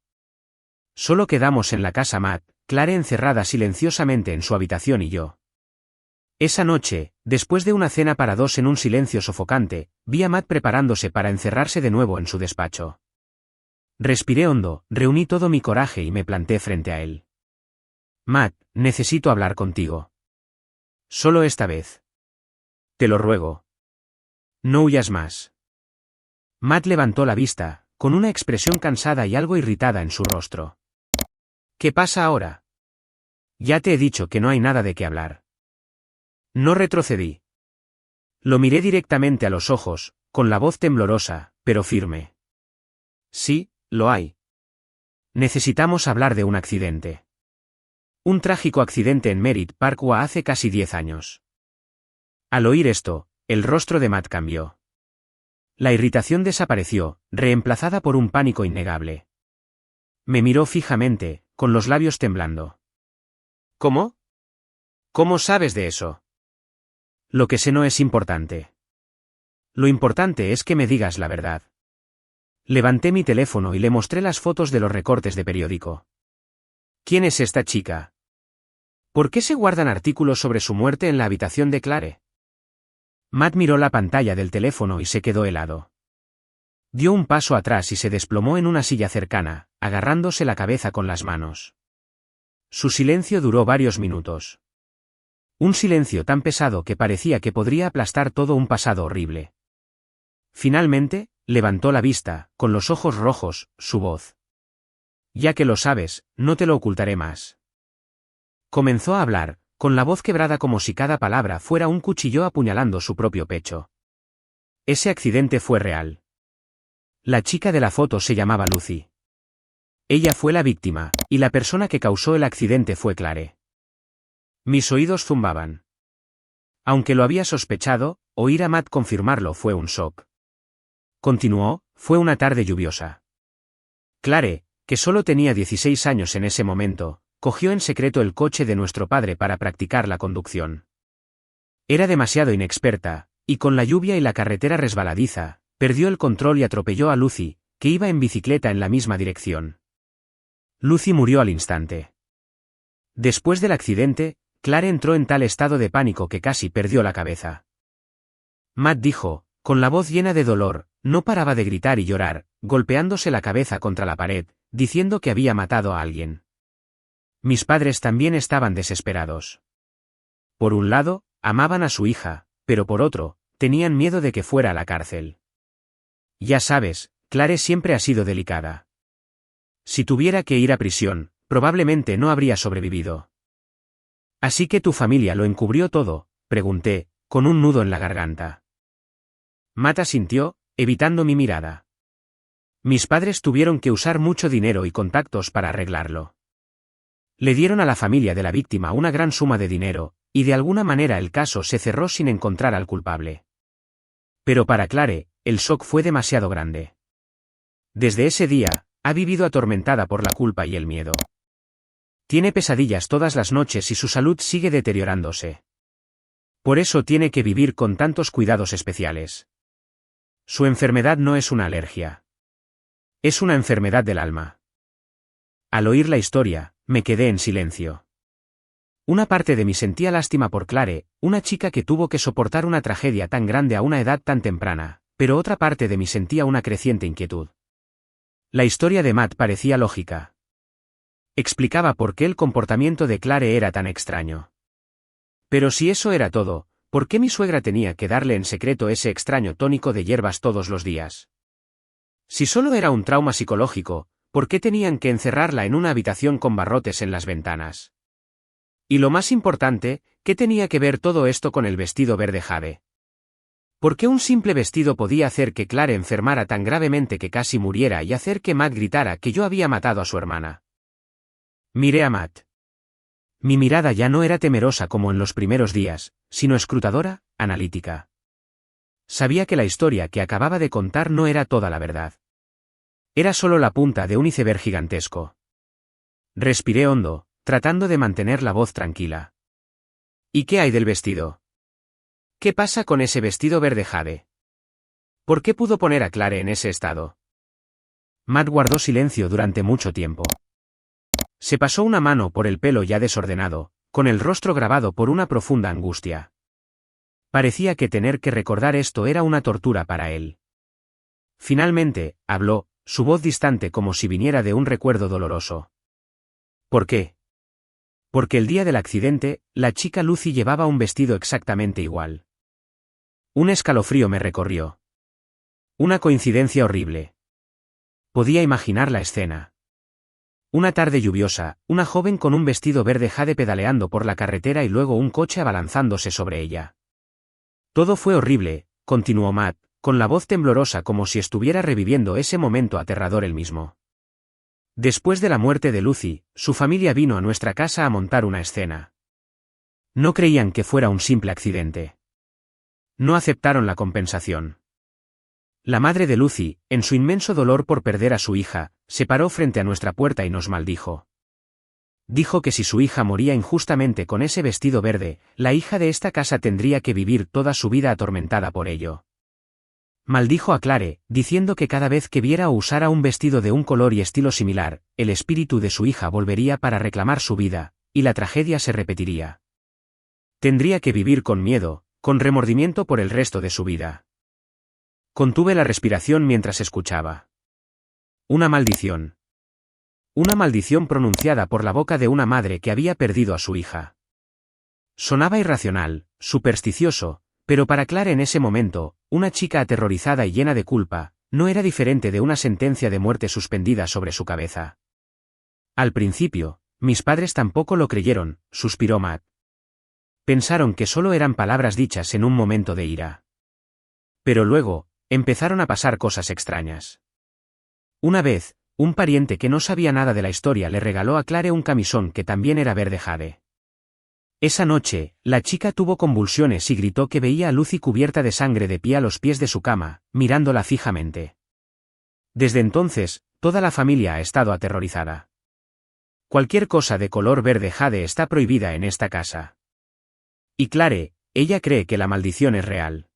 Solo quedamos en la casa Matt, Clare encerrada silenciosamente en su habitación y yo. Esa noche, después de una cena para 2 en un silencio sofocante, vi a Matt preparándose para encerrarse de nuevo en su despacho. Respiré hondo, reuní todo mi coraje y me planté frente a él. Matt, necesito hablar contigo. Solo esta vez. Te lo ruego. No huyas más. Matt levantó la vista, con una expresión cansada y algo irritada en su rostro. ¿Qué pasa ahora? Ya te he dicho que no hay nada de qué hablar. No retrocedí. Lo miré directamente a los ojos, con la voz temblorosa, pero firme. Sí, lo hay. Necesitamos hablar de un accidente. Un trágico accidente en Merritt Parkway hace casi 10 años. Al oír esto, el rostro de Matt cambió. La irritación desapareció, reemplazada por un pánico innegable. Me miró fijamente, con los labios temblando. ¿Cómo? ¿Cómo sabes de eso? Lo que sé no es importante. Lo importante es que me digas la verdad. Levanté mi teléfono y le mostré las fotos de los recortes de periódico. ¿Quién es esta chica? ¿Por qué se guardan artículos sobre su muerte en la habitación de Clare? Matt miró la pantalla del teléfono y se quedó helado. Dio un paso atrás y se desplomó en una silla cercana, agarrándose la cabeza con las manos. Su silencio duró varios minutos. Un silencio tan pesado que parecía que podría aplastar todo un pasado horrible. Finalmente, levantó la vista, con los ojos rojos, su voz. Ya que lo sabes, no te lo ocultaré más. Comenzó a hablar, con la voz quebrada como si cada palabra fuera un cuchillo apuñalando su propio pecho. Ese accidente fue real. La chica de la foto se llamaba Lucy. Ella fue la víctima, y la persona que causó el accidente fue Clare. Mis oídos zumbaban. Aunque lo había sospechado, oír a Matt confirmarlo fue un shock. Continuó, fue una tarde lluviosa. Clare, que solo tenía 16 años en ese momento, cogió en secreto el coche de nuestro padre para practicar la conducción. Era demasiado inexperta, y con la lluvia y la carretera resbaladiza, perdió el control y atropelló a Lucy, que iba en bicicleta en la misma dirección. Lucy murió al instante. Después del accidente, Clare entró en tal estado de pánico que casi perdió la cabeza. Matt dijo, con la voz llena de dolor, no paraba de gritar y llorar, golpeándose la cabeza contra la pared, diciendo que había matado a alguien. Mis padres también estaban desesperados. Por un lado, amaban a su hija, pero por otro, tenían miedo de que fuera a la cárcel. Ya sabes, Clare siempre ha sido delicada. Si tuviera que ir a prisión, probablemente no habría sobrevivido. ¿Así que tu familia lo encubrió todo?, pregunté, con un nudo en la garganta. Matt asintió, evitando mi mirada. Mis padres tuvieron que usar mucho dinero y contactos para arreglarlo. Le dieron a la familia de la víctima una gran suma de dinero, y de alguna manera el caso se cerró sin encontrar al culpable. Pero para Clare, el shock fue demasiado grande. Desde ese día, ha vivido atormentada por la culpa y el miedo. Tiene pesadillas todas las noches y su salud sigue deteriorándose. Por eso tiene que vivir con tantos cuidados especiales. Su enfermedad no es una alergia. Es una enfermedad del alma. Al oír la historia, me quedé en silencio. Una parte de mí sentía lástima por Clare, una chica que tuvo que soportar una tragedia tan grande a una edad tan temprana, pero otra parte de mí sentía una creciente inquietud. La historia de Matt parecía lógica. Explicaba por qué el comportamiento de Clare era tan extraño. Pero si eso era todo, ¿por qué mi suegra tenía que darle en secreto ese extraño tónico de hierbas todos los días? Si solo era un trauma psicológico, ¿por qué tenían que encerrarla en una habitación con barrotes en las ventanas? Y lo más importante, ¿qué tenía que ver todo esto con el vestido verde jade? ¿Por qué un simple vestido podía hacer que Clare enfermara tan gravemente que casi muriera y hacer que Matt gritara que yo había matado a su hermana? Miré a Matt. Mi mirada ya no era temerosa como en los primeros días, sino escrutadora, analítica. Sabía que la historia que acababa de contar no era toda la verdad. Era solo la punta de un iceberg gigantesco. Respiré hondo, tratando de mantener la voz tranquila. ¿Y qué hay del vestido? ¿Qué pasa con ese vestido verde jade? ¿Por qué pudo poner a Clare en ese estado? Matt guardó silencio durante mucho tiempo. Se pasó una mano por el pelo ya desordenado, con el rostro grabado por una profunda angustia. Parecía que tener que recordar esto era una tortura para él. Finalmente, habló, su voz distante como si viniera de un recuerdo doloroso. ¿Por qué? Porque el día del accidente, la chica Lucy llevaba un vestido exactamente igual. Un escalofrío me recorrió. Una coincidencia horrible. Podía imaginar la escena. Una tarde lluviosa, una joven con un vestido verde jade pedaleando por la carretera y luego un coche abalanzándose sobre ella. Todo fue horrible, continuó Matt, con la voz temblorosa como si estuviera reviviendo ese momento aterrador él mismo. Después de la muerte de Lucy, su familia vino a nuestra casa a montar una escena. No creían que fuera un simple accidente. No aceptaron la compensación. La madre de Lucy, en su inmenso dolor por perder a su hija, se paró frente a nuestra puerta y nos maldijo. Dijo que si su hija moría injustamente con ese vestido verde, la hija de esta casa tendría que vivir toda su vida atormentada por ello. Maldijo a Clare, diciendo que cada vez que viera o usara un vestido de un color y estilo similar, el espíritu de su hija volvería para reclamar su vida, y la tragedia se repetiría. Tendría que vivir con miedo, con remordimiento por el resto de su vida. Contuve la respiración mientras escuchaba. Una maldición. Una maldición pronunciada por la boca de una madre que había perdido a su hija. Sonaba irracional, supersticioso, pero para Clare en ese momento, una chica aterrorizada y llena de culpa, no era diferente de una sentencia de muerte suspendida sobre su cabeza. Al principio, mis padres tampoco lo creyeron, suspiró Matt. Pensaron que solo eran palabras dichas en un momento de ira. Pero luego, empezaron a pasar cosas extrañas. Una vez, un pariente que no sabía nada de la historia le regaló a Clare un camisón que también era verde jade. Esa noche, la chica tuvo convulsiones y gritó que veía a Lucy cubierta de sangre de pie a los pies de su cama, mirándola fijamente. Desde entonces, toda la familia ha estado aterrorizada. Cualquier cosa de color verde jade está prohibida en esta casa. Y Clare, ella cree que la maldición es real.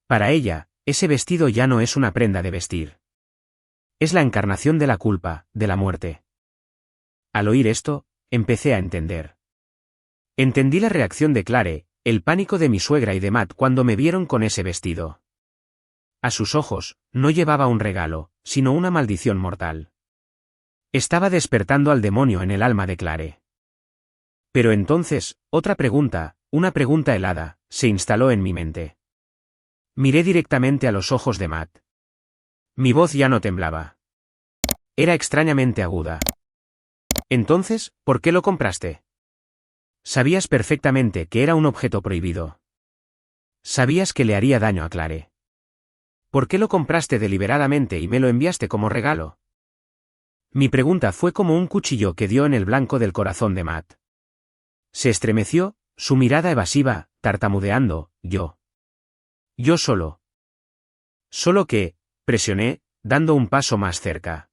Para ella, ese vestido ya no es una prenda de vestir. Es la encarnación de la culpa, de la muerte. Al oír esto, empecé a entender. Entendí la reacción de Clare, el pánico de mi suegra y de Matt cuando me vieron con ese vestido. A sus ojos, no llevaba un regalo, sino una maldición mortal. Estaba despertando al demonio en el alma de Clare. Pero entonces, otra pregunta, una pregunta helada, se instaló en mi mente. Miré directamente a los ojos de Matt. Mi voz ya no temblaba. Era extrañamente aguda. Entonces, ¿por qué lo compraste? Sabías perfectamente que era un objeto prohibido. Sabías que le haría daño a Clare. ¿Por qué lo compraste deliberadamente y me lo enviaste como regalo? Mi pregunta fue como un cuchillo que dio en el blanco del corazón de Matt. Se estremeció, su mirada evasiva, tartamudeando, yo. Yo solo. Solo que, presioné, dando un paso más cerca.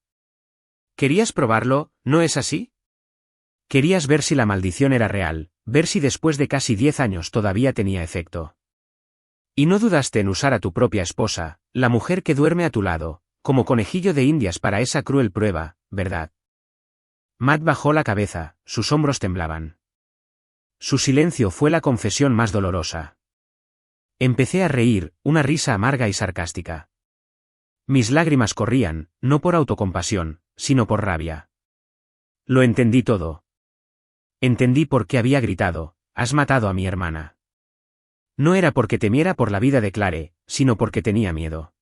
¿Querías probarlo, no es así? Querías ver si la maldición era real, ver si después de casi 10 años todavía tenía efecto. Y no dudaste en usar a tu propia esposa, la mujer que duerme a tu lado, como conejillo de indias para esa cruel prueba, ¿verdad? Matt bajó la cabeza, sus hombros temblaban. Su silencio fue la confesión más dolorosa. Empecé a reír, una risa amarga y sarcástica. Mis lágrimas corrían, no por autocompasión, sino por rabia. Lo entendí todo. Entendí por qué había gritado, has matado a mi hermana. No era porque temiera por la vida de Clare, sino porque tenía miedo.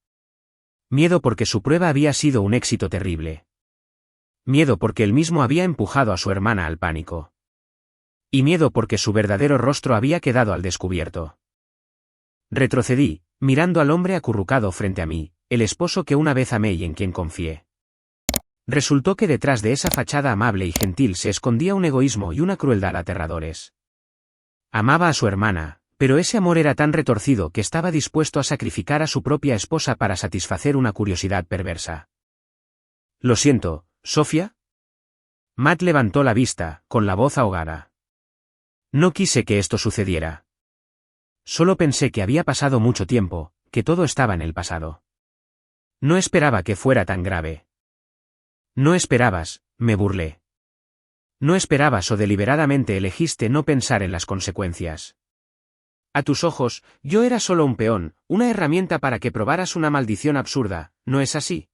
Miedo porque su prueba había sido un éxito terrible. Miedo porque él mismo había empujado a su hermana al pánico. Y miedo porque su verdadero rostro había quedado al descubierto. Retrocedí, mirando al hombre acurrucado frente a mí, el esposo que una vez amé y en quien confié. Resultó que detrás de esa fachada amable y gentil se escondía un egoísmo y una crueldad aterradores. Amaba a su hermana, pero ese amor era tan retorcido que estaba dispuesto a sacrificar a su propia esposa para satisfacer una curiosidad perversa. Lo siento, ¿Sofía? Matt levantó la vista, con la voz ahogada. No quise que esto sucediera. Solo pensé que había pasado mucho tiempo, que todo estaba en el pasado. No esperaba que fuera tan grave. No esperabas, me burlé. No esperabas o deliberadamente elegiste no pensar en las consecuencias. A tus ojos, yo era solo un peón, una herramienta para que probaras una maldición absurda, ¿no es así?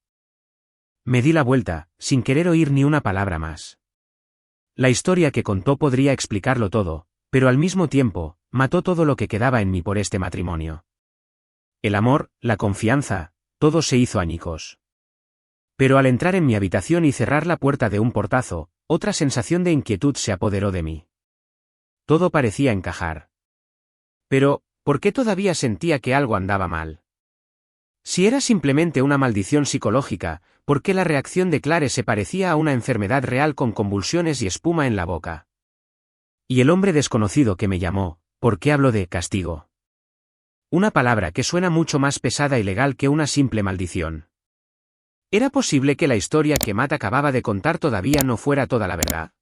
Me di la vuelta, sin querer oír ni una palabra más. La historia que contó podría explicarlo todo, pero al mismo tiempo, mató todo lo que quedaba en mí por este matrimonio. El amor, la confianza, todo se hizo añicos. Pero al entrar en mi habitación y cerrar la puerta de un portazo, otra sensación de inquietud se apoderó de mí. Todo parecía encajar. Pero, ¿por qué todavía sentía que algo andaba mal? Si era simplemente una maldición psicológica, ¿por qué la reacción de Clare se parecía a una enfermedad real con convulsiones y espuma en la boca? Y el hombre desconocido que me llamó, ¿por qué habló de castigo? Una palabra que suena mucho más pesada y legal que una simple maldición. ¿Era posible que la historia que Matt acababa de contar todavía no fuera toda la verdad?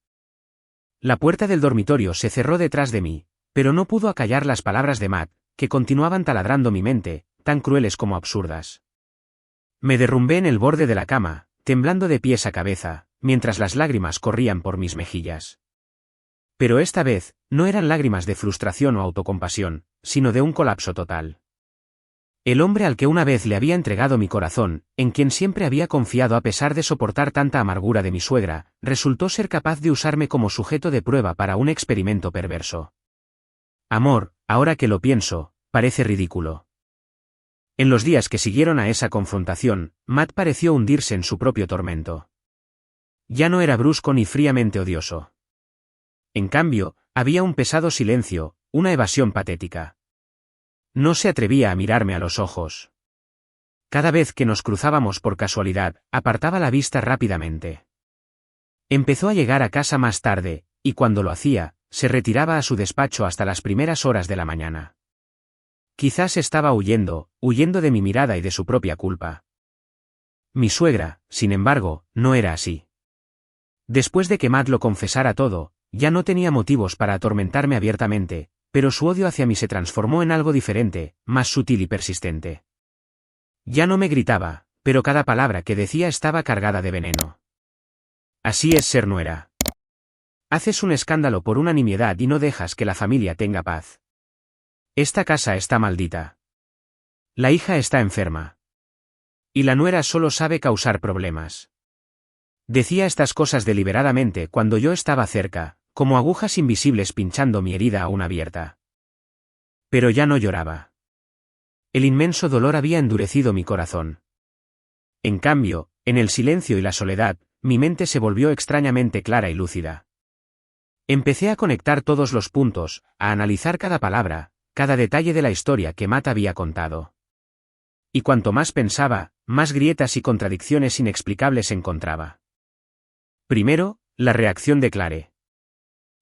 La puerta del dormitorio se cerró detrás de mí, pero no pudo acallar las palabras de Matt, que continuaban taladrando mi mente, tan crueles como absurdas. Me derrumbé en el borde de la cama, temblando de pies a cabeza, mientras las lágrimas corrían por mis mejillas. Pero esta vez, no eran lágrimas de frustración o autocompasión, sino de un colapso total. El hombre al que una vez le había entregado mi corazón, en quien siempre había confiado a pesar de soportar tanta amargura de mi suegra, resultó ser capaz de usarme como sujeto de prueba para un experimento perverso. Amor, ahora que lo pienso, parece ridículo. En los días que siguieron a esa confrontación, Matt pareció hundirse en su propio tormento. Ya no era brusco ni fríamente odioso. En cambio, había un pesado silencio, una evasión patética. No se atrevía a mirarme a los ojos. Cada vez que nos cruzábamos por casualidad, apartaba la vista rápidamente. Empezó a llegar a casa más tarde, y cuando lo hacía, se retiraba a su despacho hasta las primeras horas de la mañana. Quizás estaba huyendo de mi mirada y de su propia culpa. Mi suegra, sin embargo, no era así. Después de que Matt lo confesara todo, ya no tenía motivos para atormentarme abiertamente, pero su odio hacia mí se transformó en algo diferente, más sutil y persistente. Ya no me gritaba, pero cada palabra que decía estaba cargada de veneno. Así es ser nuera. Haces un escándalo por una nimiedad y no dejas que la familia tenga paz. Esta casa está maldita. La hija está enferma. Y la nuera solo sabe causar problemas. Decía estas cosas deliberadamente cuando yo estaba cerca, como agujas invisibles pinchando mi herida aún abierta. Pero ya no lloraba. El inmenso dolor había endurecido mi corazón. En cambio, en el silencio y la soledad, mi mente se volvió extrañamente clara y lúcida. Empecé a conectar todos los puntos, a analizar cada palabra, cada detalle de la historia que Matt había contado. Y cuanto más pensaba, más grietas y contradicciones inexplicables encontraba. Primero, la reacción de Clare.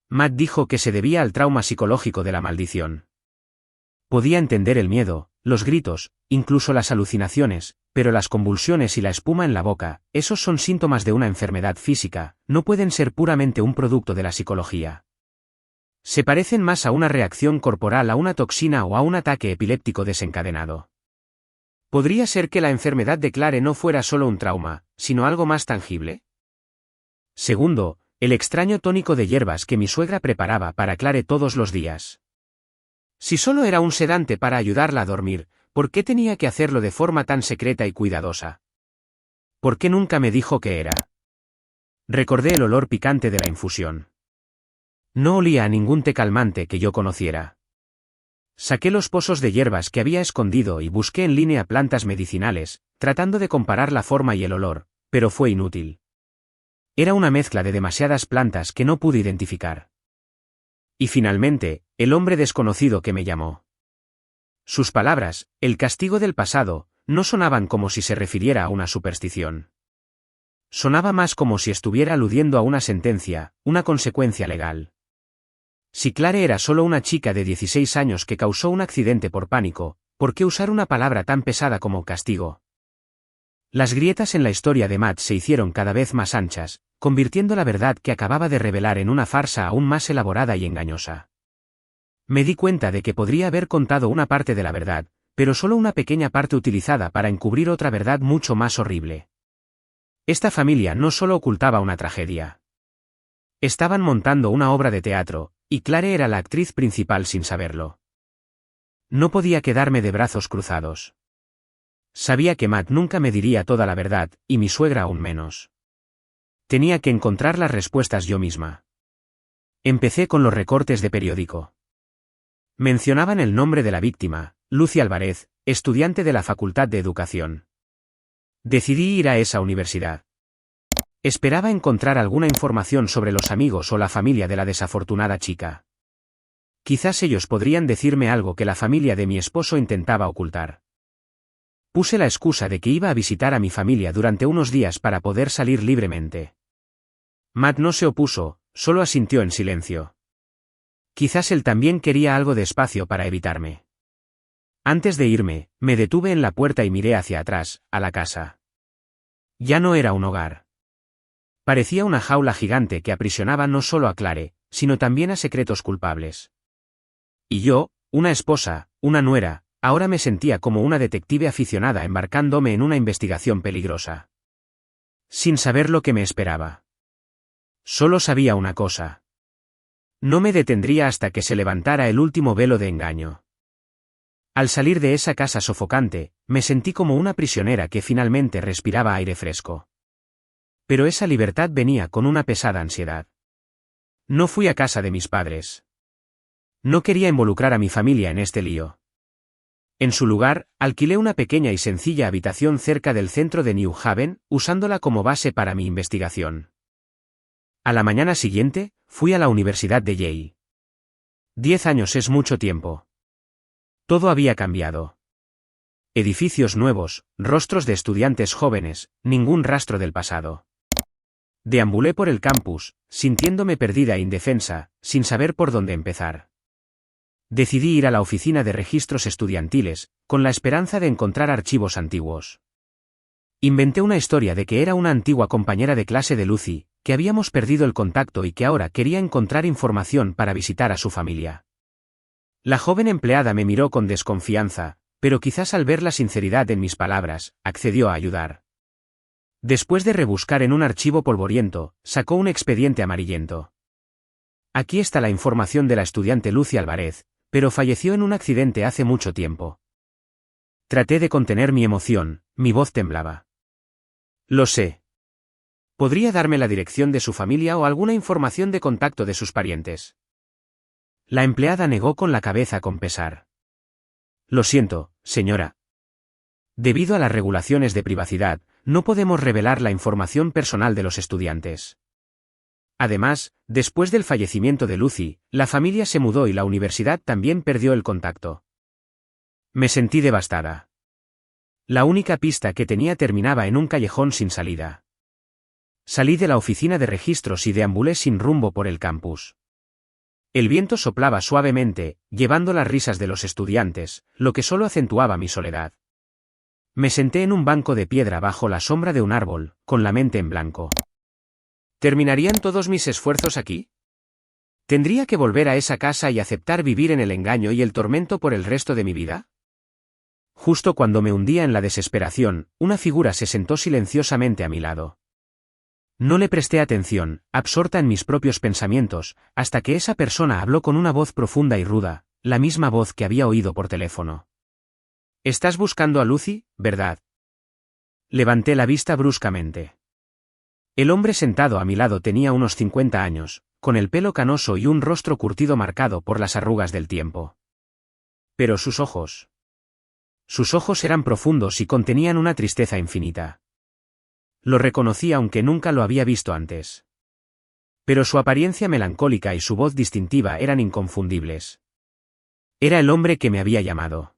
Matt dijo que se debía al trauma psicológico de la maldición. Podía entender el miedo, los gritos, incluso las alucinaciones, pero las convulsiones y la espuma en la boca, esos son síntomas de una enfermedad física, no pueden ser puramente un producto de la psicología. Se parecen más a una reacción corporal a una toxina o a un ataque epiléptico desencadenado. ¿Podría ser que la enfermedad de Clare no fuera solo un trauma, sino algo más tangible? Segundo, el extraño tónico de hierbas que mi suegra preparaba para Clare todos los días. Si solo era un sedante para ayudarla a dormir, ¿por qué tenía que hacerlo de forma tan secreta y cuidadosa? ¿Por qué nunca me dijo qué era? Recordé el olor picante de la infusión. No olía a ningún té calmante que yo conociera. Saqué los pozos de hierbas que había escondido y busqué en línea plantas medicinales, tratando de comparar la forma y el olor, pero fue inútil. Era una mezcla de demasiadas plantas que no pude identificar. Y finalmente, el hombre desconocido que me llamó. Sus palabras, el castigo del pasado, no sonaban como si se refiriera a una superstición. Sonaba más como si estuviera aludiendo a una sentencia, una consecuencia legal. Si Clare era solo una chica de 16 años que causó un accidente por pánico, ¿por qué usar una palabra tan pesada como castigo? Las grietas en la historia de Matt se hicieron cada vez más anchas, convirtiendo la verdad que acababa de revelar en una farsa aún más elaborada y engañosa. Me di cuenta de que podría haber contado una parte de la verdad, pero solo una pequeña parte utilizada para encubrir otra verdad mucho más horrible. Esta familia no solo ocultaba una tragedia. Estaban montando una obra de teatro, y Clare era la actriz principal sin saberlo. No podía quedarme de brazos cruzados. Sabía que Matt nunca me diría toda la verdad, y mi suegra aún menos. Tenía que encontrar las respuestas yo misma. Empecé con los recortes de periódico. Mencionaban el nombre de la víctima, Lucy Álvarez, estudiante de la Facultad de Educación. Decidí ir a esa universidad. Esperaba encontrar alguna información sobre los amigos o la familia de la desafortunada chica. Quizás ellos podrían decirme algo que la familia de mi esposo intentaba ocultar. Puse la excusa de que iba a visitar a mi familia durante unos días para poder salir libremente. Matt no se opuso, solo asintió en silencio. Quizás él también quería algo de espacio para evitarme. Antes de irme, me detuve en la puerta y miré hacia atrás, a la casa. Ya no era un hogar. Parecía una jaula gigante que aprisionaba no solo a Clare, sino también a secretos culpables. Y yo, una esposa, una nuera, ahora me sentía como una detective aficionada embarcándome en una investigación peligrosa. Sin saber lo que me esperaba. Solo sabía una cosa. No me detendría hasta que se levantara el último velo de engaño. Al salir de esa casa sofocante, me sentí como una prisionera que finalmente respiraba aire fresco. Pero esa libertad venía con una pesada ansiedad. No fui a casa de mis padres. No quería involucrar a mi familia en este lío. En su lugar, alquilé una pequeña y sencilla habitación cerca del centro de New Haven, usándola como base para mi investigación. A la mañana siguiente, fui a la Universidad de Yale. 10 años es mucho tiempo. Todo había cambiado. Edificios nuevos, rostros de estudiantes jóvenes, ningún rastro del pasado. Deambulé por el campus, sintiéndome perdida e indefensa, sin saber por dónde empezar. Decidí ir a la oficina de registros estudiantiles, con la esperanza de encontrar archivos antiguos. Inventé una historia de que era una antigua compañera de clase de Lucy, que habíamos perdido el contacto y que ahora quería encontrar información para visitar a su familia. La joven empleada me miró con desconfianza, pero quizás al ver la sinceridad en mis palabras, accedió a ayudar. Después de rebuscar en un archivo polvoriento, sacó un expediente amarillento. Aquí está la información de la estudiante Lucy Álvarez, pero falleció en un accidente hace mucho tiempo. Traté de contener mi emoción, mi voz temblaba. Lo sé. ¿Podría darme la dirección de su familia o alguna información de contacto de sus parientes? La empleada negó con la cabeza con pesar. Lo siento, señora. Debido a las regulaciones de privacidad, no podemos revelar la información personal de los estudiantes. Además, después del fallecimiento de Lucy, la familia se mudó y la universidad también perdió el contacto. Me sentí devastada. La única pista que tenía terminaba en un callejón sin salida. Salí de la oficina de registros y deambulé sin rumbo por el campus. El viento soplaba suavemente, llevando las risas de los estudiantes, lo que solo acentuaba mi soledad. Me senté en un banco de piedra bajo la sombra de un árbol, con la mente en blanco. ¿Terminarían todos mis esfuerzos aquí? ¿Tendría que volver a esa casa y aceptar vivir en el engaño y el tormento por el resto de mi vida? Justo cuando me hundía en la desesperación, una figura se sentó silenciosamente a mi lado. No le presté atención, absorta en mis propios pensamientos, hasta que esa persona habló con una voz profunda y ruda, la misma voz que había oído por teléfono. «Estás buscando a Lucy, ¿verdad?» Levanté la vista bruscamente. El hombre sentado a mi lado tenía unos 50 años, con el pelo canoso y un rostro curtido marcado por las arrugas del tiempo. Pero sus ojos eran profundos y contenían una tristeza infinita. Lo reconocí aunque nunca lo había visto antes. Pero su apariencia melancólica y su voz distintiva eran inconfundibles. Era el hombre que me había llamado.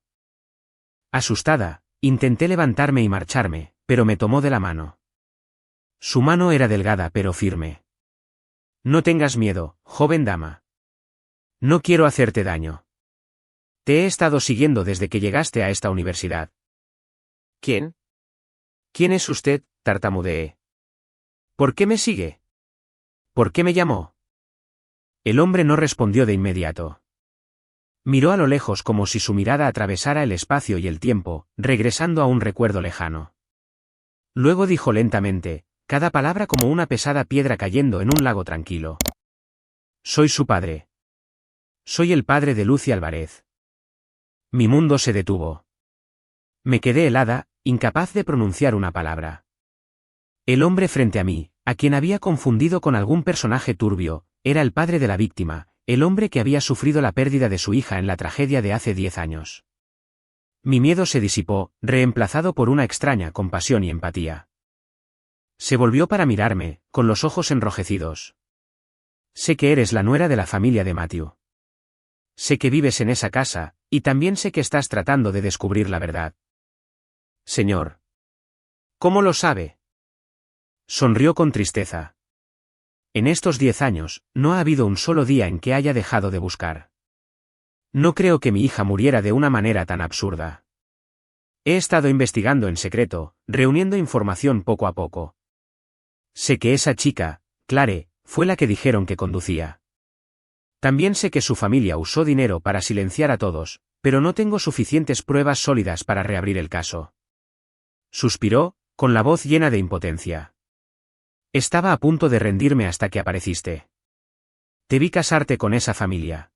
Asustada, intenté levantarme y marcharme, pero me tomó de la mano. Su mano era delgada pero firme. No tengas miedo, joven dama. No quiero hacerte daño. Te he estado siguiendo desde que llegaste a esta universidad. ¿Quién? ¿Quién es usted?, tartamudeé. ¿Por qué me sigue? ¿Por qué me llamó? El hombre no respondió de inmediato. Miró a lo lejos como si su mirada atravesara el espacio y el tiempo, regresando a un recuerdo lejano. Luego dijo lentamente, cada palabra como una pesada piedra cayendo en un lago tranquilo. Soy su padre. Soy el padre de Lucy Álvarez. Mi mundo se detuvo. Me quedé helada, incapaz de pronunciar una palabra. El hombre frente a mí, a quien había confundido con algún personaje turbio, era el padre de la víctima, el hombre que había sufrido la pérdida de su hija en la tragedia de hace 10 años. Mi miedo se disipó, reemplazado por una extraña compasión y empatía. Se volvió para mirarme, con los ojos enrojecidos. Sé que eres la nuera de la familia de Matthew. Sé que vives en esa casa, y también sé que estás tratando de descubrir la verdad. Señor. ¿Cómo lo sabe? Sonrió con tristeza. En estos 10 años, no ha habido un solo día en que haya dejado de buscar. No creo que mi hija muriera de una manera tan absurda. He estado investigando en secreto, reuniendo información poco a poco. Sé que esa chica, Clare, fue la que dijeron que conducía. También sé que su familia usó dinero para silenciar a todos, pero no tengo suficientes pruebas sólidas para reabrir el caso. Suspiró, con la voz llena de impotencia. Estaba a punto de rendirme hasta que apareciste. Te vi casarte con esa familia.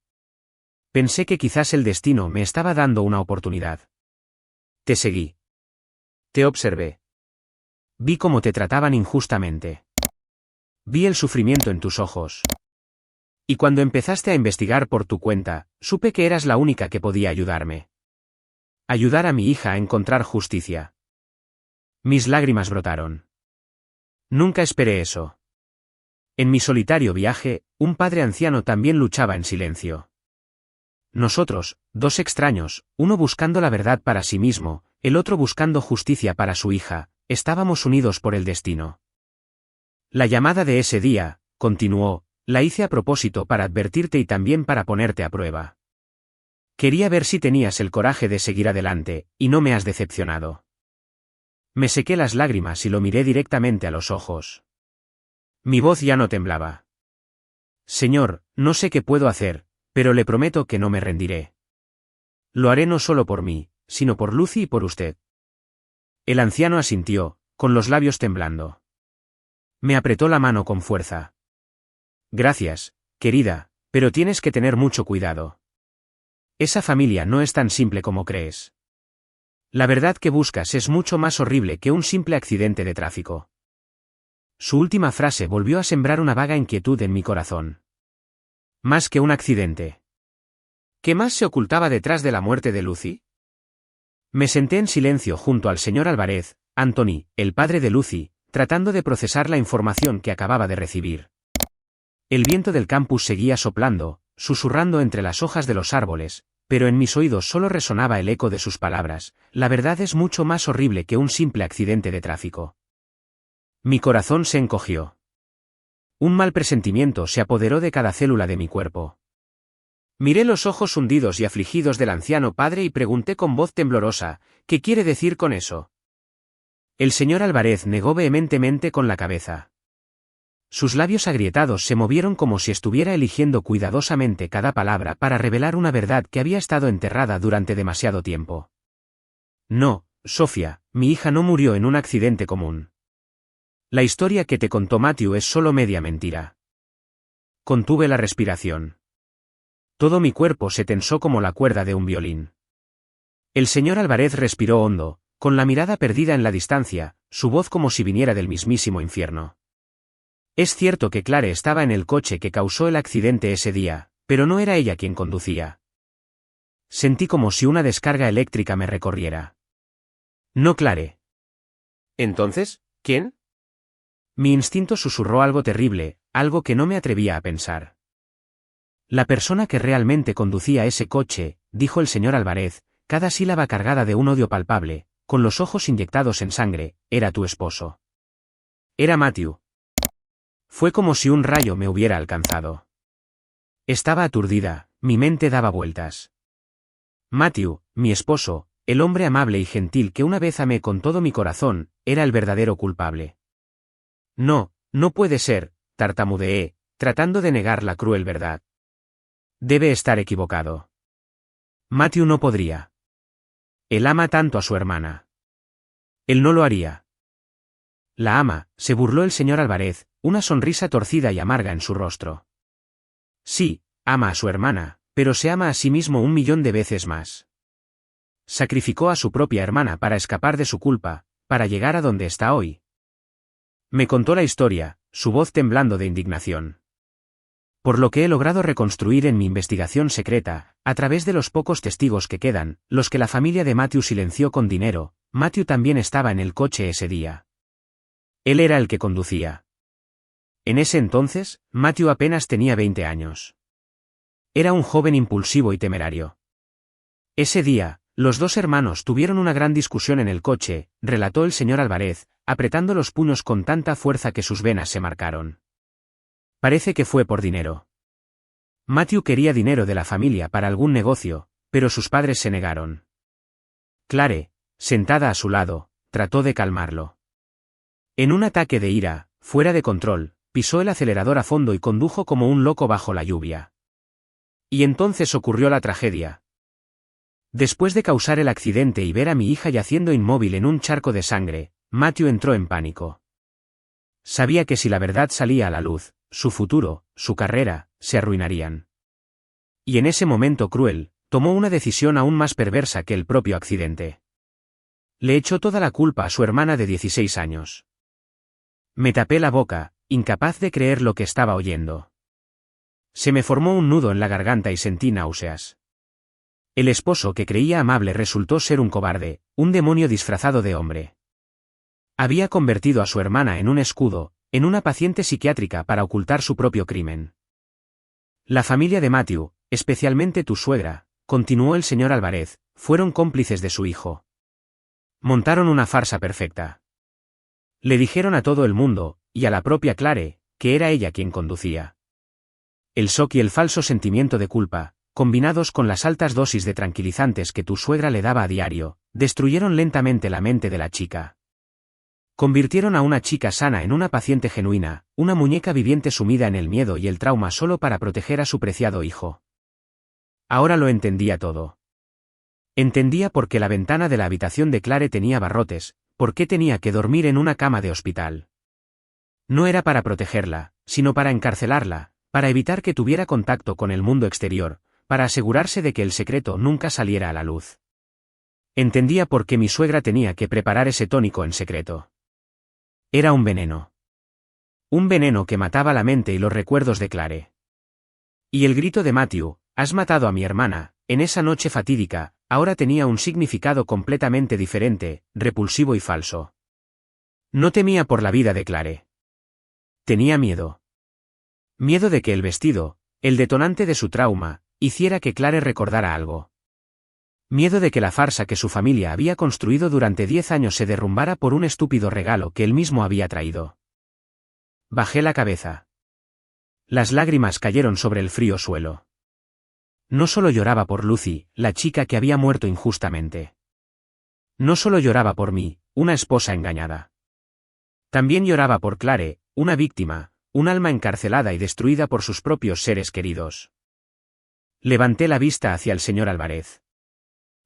Pensé que quizás el destino me estaba dando una oportunidad. Te seguí. Te observé. Vi cómo te trataban injustamente. Vi el sufrimiento en tus ojos. Y cuando empezaste a investigar por tu cuenta, supe que eras la única que podía ayudarme. Ayudar a mi hija a encontrar justicia. Mis lágrimas brotaron. Nunca esperé eso. En mi solitario viaje, un padre anciano también luchaba en silencio. Nosotros, dos extraños, uno buscando la verdad para sí mismo, el otro buscando justicia para su hija, estábamos unidos por el destino. La llamada de ese día, continuó, la hice a propósito para advertirte y también para ponerte a prueba. Quería ver si tenías el coraje de seguir adelante, y no me has decepcionado. Me sequé las lágrimas y lo miré directamente a los ojos. Mi voz ya no temblaba. Señor, no sé qué puedo hacer, pero le prometo que no me rendiré. Lo haré no solo por mí, sino por Lucy y por usted. El anciano asintió, con los labios temblando. Me apretó la mano con fuerza. Gracias, querida, pero tienes que tener mucho cuidado. Esa familia no es tan simple como crees. La verdad que buscas es mucho más horrible que un simple accidente de tráfico. Su última frase volvió a sembrar una vaga inquietud en mi corazón. Más que un accidente. ¿Qué más se ocultaba detrás de la muerte de Lucy? Me senté en silencio junto al señor Álvarez, Anthony, el padre de Lucy, tratando de procesar la información que acababa de recibir. El viento del campus seguía soplando, susurrando entre las hojas de los árboles, pero en mis oídos solo resonaba el eco de sus palabras: la verdad es mucho más horrible que un simple accidente de tráfico. Mi corazón se encogió. Un mal presentimiento se apoderó de cada célula de mi cuerpo. Miré los ojos hundidos y afligidos del anciano padre y pregunté con voz temblorosa: ¿qué quiere decir con eso? El señor Álvarez negó vehementemente con la cabeza. Sus labios agrietados se movieron como si estuviera eligiendo cuidadosamente cada palabra para revelar una verdad que había estado enterrada durante demasiado tiempo. No, Sofía, mi hija no murió en un accidente común. La historia que te contó Matthew es solo media mentira. Contuve la respiración. Todo mi cuerpo se tensó como la cuerda de un violín. El señor Álvarez respiró hondo, con la mirada perdida en la distancia, su voz como si viniera del mismísimo infierno. Es cierto que Clare estaba en el coche que causó el accidente ese día, pero no era ella quien conducía. Sentí como si una descarga eléctrica me recorriera. No Clare. ¿Entonces, quién? Mi instinto susurró algo terrible, algo que no me atrevía a pensar. La persona que realmente conducía ese coche, dijo el señor Álvarez, cada sílaba cargada de un odio palpable, con los ojos inyectados en sangre, era tu esposo. Era Matthew. Fue como si un rayo me hubiera alcanzado. Estaba aturdida, mi mente daba vueltas. Matthew, mi esposo, el hombre amable y gentil que una vez amé con todo mi corazón, era el verdadero culpable. No, no puede ser, tartamudeé, tratando de negar la cruel verdad. Debe estar equivocado. Matthew no podría. Él ama tanto a su hermana. Él no lo haría. La ama, se burló el señor Álvarez, una sonrisa torcida y amarga en su rostro. Sí, ama a su hermana, pero se ama a sí mismo 1.000.000 de veces más. Sacrificó a su propia hermana para escapar de su culpa, para llegar a donde está hoy. Me contó la historia, su voz temblando de indignación. Por lo que he logrado reconstruir en mi investigación secreta, a través de los pocos testigos que quedan, los que la familia de Matthew silenció con dinero, Matthew también estaba en el coche ese día. Él era el que conducía. En ese entonces, Matthew apenas tenía 20 años. Era un joven impulsivo y temerario. Ese día, Los dos hermanos tuvieron una gran discusión en el coche, relató el señor Álvarez, apretando los puños con tanta fuerza que sus venas se marcaron. Parece que fue por dinero. Matthew quería dinero de la familia para algún negocio, pero sus padres se negaron. Clare, sentada a su lado, trató de calmarlo. En un ataque de ira, fuera de control, pisó el acelerador a fondo y condujo como un loco bajo la lluvia. Y entonces ocurrió la tragedia. Después de causar el accidente y ver a mi hija yaciendo inmóvil en un charco de sangre, Matthew entró en pánico. Sabía que si la verdad salía a la luz, su futuro, su carrera, se arruinarían. Y en ese momento cruel, tomó una decisión aún más perversa que el propio accidente. Le echó toda la culpa a su hermana de 16 años. Me tapé la boca, incapaz de creer lo que estaba oyendo. Se me formó un nudo en la garganta y sentí náuseas. El esposo que creía amable resultó ser un cobarde, un demonio disfrazado de hombre. Había convertido a su hermana en un escudo, en una paciente psiquiátrica para ocultar su propio crimen. La familia de Matthew, especialmente tu suegra, continuó el señor Álvarez, fueron cómplices de su hijo. Montaron una farsa perfecta. Le dijeron a todo el mundo, y a la propia Clare, que era ella quien conducía. El shock y el falso sentimiento de culpa, combinados con las altas dosis de tranquilizantes que tu suegra le daba a diario, destruyeron lentamente la mente de la chica. Convirtieron a una chica sana en una paciente genuina, una muñeca viviente sumida en el miedo y el trauma solo para proteger a su preciado hijo. Ahora lo entendía todo. Entendía por qué la ventana de la habitación de Clare tenía barrotes, por qué tenía que dormir en una cama de hospital. No era para protegerla, sino para encarcelarla, para evitar que tuviera contacto con el mundo exterior, para asegurarse de que el secreto nunca saliera a la luz. Entendía por qué mi suegra tenía que preparar ese tónico en secreto. Era un veneno. Un veneno que mataba la mente y los recuerdos de Clare. Y el grito de Matthew, «Has matado a mi hermana», en esa noche fatídica, ahora tenía un significado completamente diferente, repulsivo y falso. No temía por la vida de Clare. Tenía miedo. Miedo de que el vestido, el detonante de su trauma, hiciera que Clare recordara algo. Miedo de que la farsa que su familia había construido durante 10 años se derrumbara por un estúpido regalo que él mismo había traído. Bajé la cabeza. Las lágrimas cayeron sobre el frío suelo. No solo lloraba por Lucy, la chica que había muerto injustamente. No solo lloraba por mí, una esposa engañada. También lloraba por Clare, una víctima, un alma encarcelada y destruida por sus propios seres queridos. Levanté la vista hacia el señor Álvarez.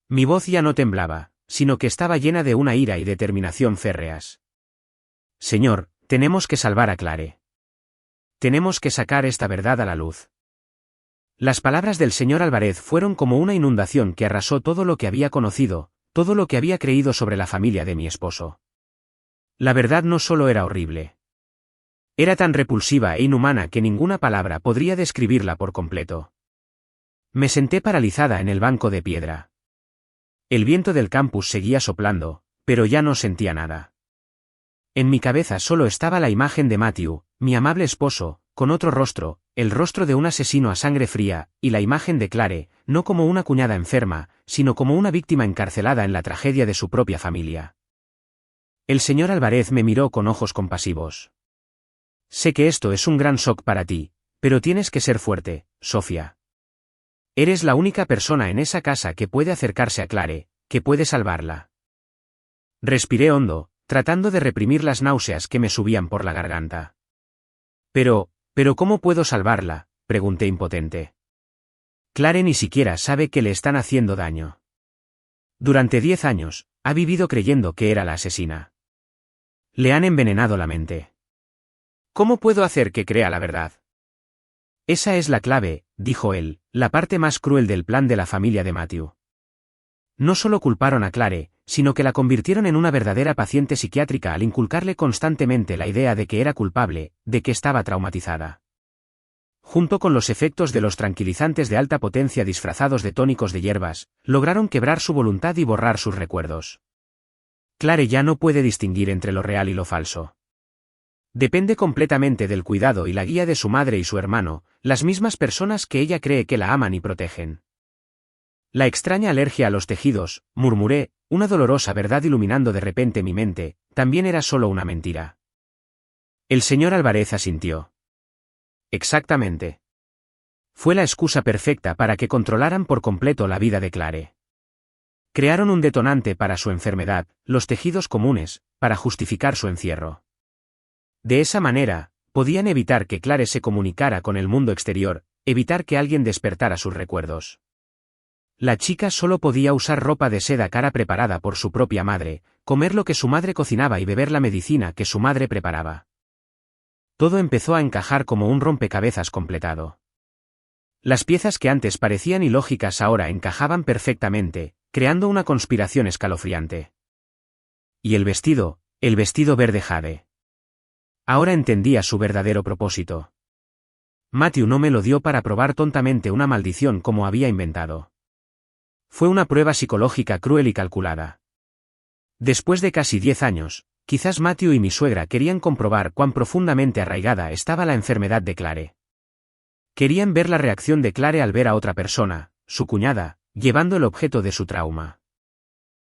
Mi voz ya no temblaba, sino que estaba llena de una ira y determinación férreas. Señor, tenemos que salvar a Clare. Tenemos que sacar esta verdad a la luz. Las palabras del señor Álvarez fueron como una inundación que arrasó todo lo que había conocido, todo lo que había creído sobre la familia de mi esposo. La verdad no solo era horrible. Era tan repulsiva e inhumana que ninguna palabra podría describirla por completo. Me senté paralizada en el banco de piedra. El viento del campus seguía soplando, pero ya no sentía nada. En mi cabeza solo estaba la imagen de Matthew, mi amable esposo, con otro rostro, el rostro de un asesino a sangre fría, y la imagen de Clare, no como una cuñada enferma, sino como una víctima encarcelada en la tragedia de su propia familia. El señor Álvarez me miró con ojos compasivos. Sé que esto es un gran shock para ti, pero tienes que ser fuerte, Sofía. Eres la única persona en esa casa que puede acercarse a Clare, que puede salvarla. Respiré hondo, tratando de reprimir las náuseas que me subían por la garganta. Pero ¿cómo puedo salvarla?, pregunté impotente. Clare ni siquiera sabe que le están haciendo daño. Durante 10 años, ha vivido creyendo que era la asesina. Le han envenenado la mente. ¿Cómo puedo hacer que crea la verdad? Esa es la clave, dijo él, la parte más cruel del plan de la familia de Matthew. No solo culparon a Clare, sino que la convirtieron en una verdadera paciente psiquiátrica al inculcarle constantemente la idea de que era culpable, de que estaba traumatizada. Junto con los efectos de los tranquilizantes de alta potencia disfrazados de tónicos de hierbas, lograron quebrar su voluntad y borrar sus recuerdos. Clare ya no puede distinguir entre lo real y lo falso. Depende completamente del cuidado y la guía de su madre y su hermano, las mismas personas que ella cree que la aman y protegen. La extraña alergia a los tejidos, murmuré, una dolorosa verdad iluminando de repente mi mente, también era solo una mentira. El señor Álvarez asintió. Exactamente. Fue la excusa perfecta para que controlaran por completo la vida de Clare. Crearon un detonante para su enfermedad, los tejidos comunes, para justificar su encierro. De esa manera, podían evitar que Clare se comunicara con el mundo exterior, evitar que alguien despertara sus recuerdos. La chica solo podía usar ropa de seda cara preparada por su propia madre, comer lo que su madre cocinaba y beber la medicina que su madre preparaba. Todo empezó a encajar como un rompecabezas completado. Las piezas que antes parecían ilógicas ahora encajaban perfectamente, creando una conspiración escalofriante. Y el vestido verde jade. Ahora entendía su verdadero propósito. Matthew no me lo dio para probar tontamente una maldición como había inventado. Fue una prueba psicológica cruel y calculada. Después de casi 10 años, quizás Matthew y mi suegra querían comprobar cuán profundamente arraigada estaba la enfermedad de Clare. Querían ver la reacción de Clare al ver a otra persona, su cuñada, llevando el objeto de su trauma.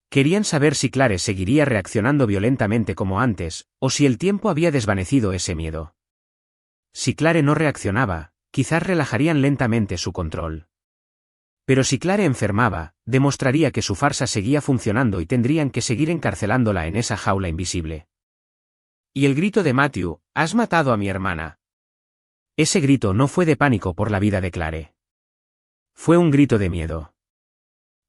Querían saber si Clare seguiría reaccionando violentamente como antes, o si el tiempo había desvanecido ese miedo. Si Clare no reaccionaba, quizás relajarían lentamente su control. Pero si Clare enfermaba, demostraría que su farsa seguía funcionando y tendrían que seguir encarcelándola en esa jaula invisible. Y el grito de Matthew, «¡Has matado a mi hermana!». Ese grito no fue de pánico por la vida de Clare. Fue un grito de miedo.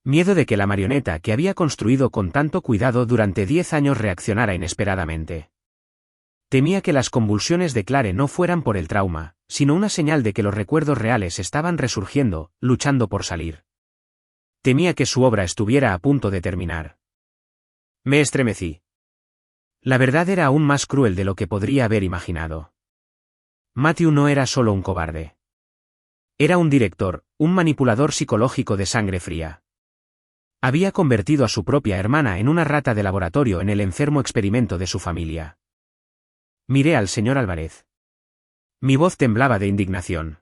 Miedo de que la marioneta que había construido con tanto cuidado durante 10 años reaccionara inesperadamente. Temía que las convulsiones de Clare no fueran por el trauma, sino una señal de que los recuerdos reales estaban resurgiendo, luchando por salir. Temía que su obra estuviera a punto de terminar. Me estremecí. La verdad era aún más cruel de lo que podría haber imaginado. Matthew no era solo un cobarde. Era un director, un manipulador psicológico de sangre fría. Había convertido a su propia hermana en una rata de laboratorio en el enfermo experimento de su familia. Miré al señor Álvarez. Mi voz temblaba de indignación.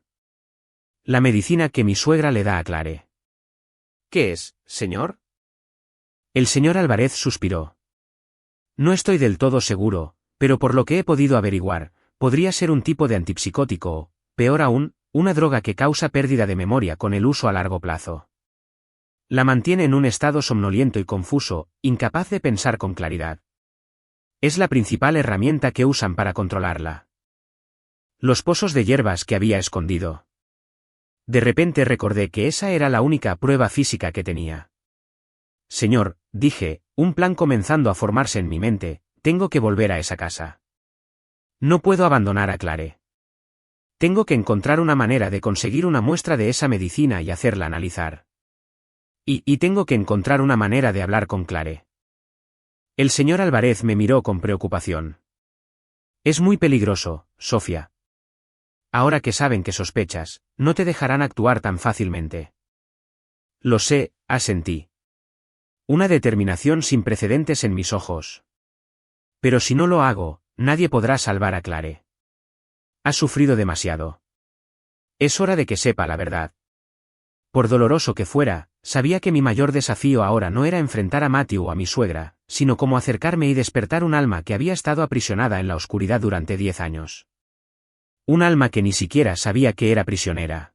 La medicina que mi suegra le da a Clare. ¿Qué es, señor? El señor Álvarez suspiró. No estoy del todo seguro, pero por lo que he podido averiguar, podría ser un tipo de antipsicótico o, peor aún, una droga que causa pérdida de memoria con el uso a largo plazo. La mantiene en un estado somnoliento y confuso, incapaz de pensar con claridad. Es la principal herramienta que usan para controlarla. Los pozos de hierbas que había escondido. De repente recordé que esa era la única prueba física que tenía. Señor, dije, un plan comenzando a formarse en mi mente, tengo que volver a esa casa. No puedo abandonar a Clare. Tengo que encontrar una manera de conseguir una muestra de esa medicina y hacerla analizar. Y tengo que encontrar una manera de hablar con Clare. El señor Álvarez me miró con preocupación. Es muy peligroso, Sofía. Ahora que saben que sospechas, no te dejarán actuar tan fácilmente. Lo sé, asentí. Una determinación sin precedentes en mis ojos. Pero si no lo hago, nadie podrá salvar a Clare. Ha sufrido demasiado. Es hora de que sepa la verdad. Por doloroso que fuera, sabía que mi mayor desafío ahora no era enfrentar a Matthew o a mi suegra, sino cómo acercarme y despertar un alma que había estado aprisionada en la oscuridad durante 10 años. Un alma que ni siquiera sabía que era prisionera.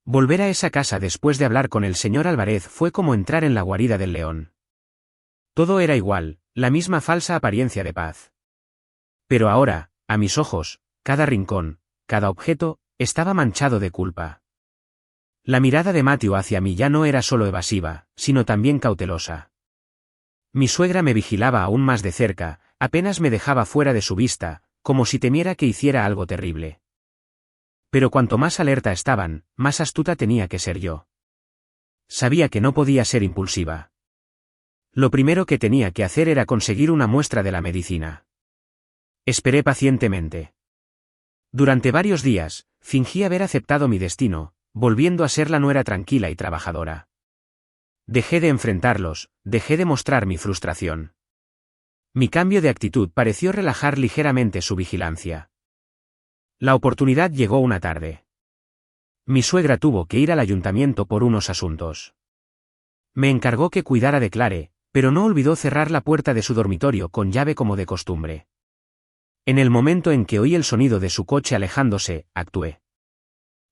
Volver a esa casa después de hablar con el señor Álvarez fue como entrar en la guarida del león. Todo era igual, la misma falsa apariencia de paz. Pero ahora, a mis ojos, cada rincón, cada objeto, estaba manchado de culpa. La mirada de Matthew hacia mí ya no era solo evasiva, sino también cautelosa. Mi suegra me vigilaba aún más de cerca, apenas me dejaba fuera de su vista, como si temiera que hiciera algo terrible. Pero cuanto más alerta estaban, más astuta tenía que ser yo. Sabía que no podía ser impulsiva. Lo primero que tenía que hacer era conseguir una muestra de la medicina. Esperé pacientemente. Durante varios días, fingí haber aceptado mi destino, volviendo a ser la nuera tranquila y trabajadora. Dejé de enfrentarlos, dejé de mostrar mi frustración. Mi cambio de actitud pareció relajar ligeramente su vigilancia. La oportunidad llegó una tarde. Mi suegra tuvo que ir al ayuntamiento por unos asuntos. Me encargó que cuidara de Clare, pero no olvidó cerrar la puerta de su dormitorio con llave como de costumbre. En el momento en que oí el sonido de su coche alejándose, actué.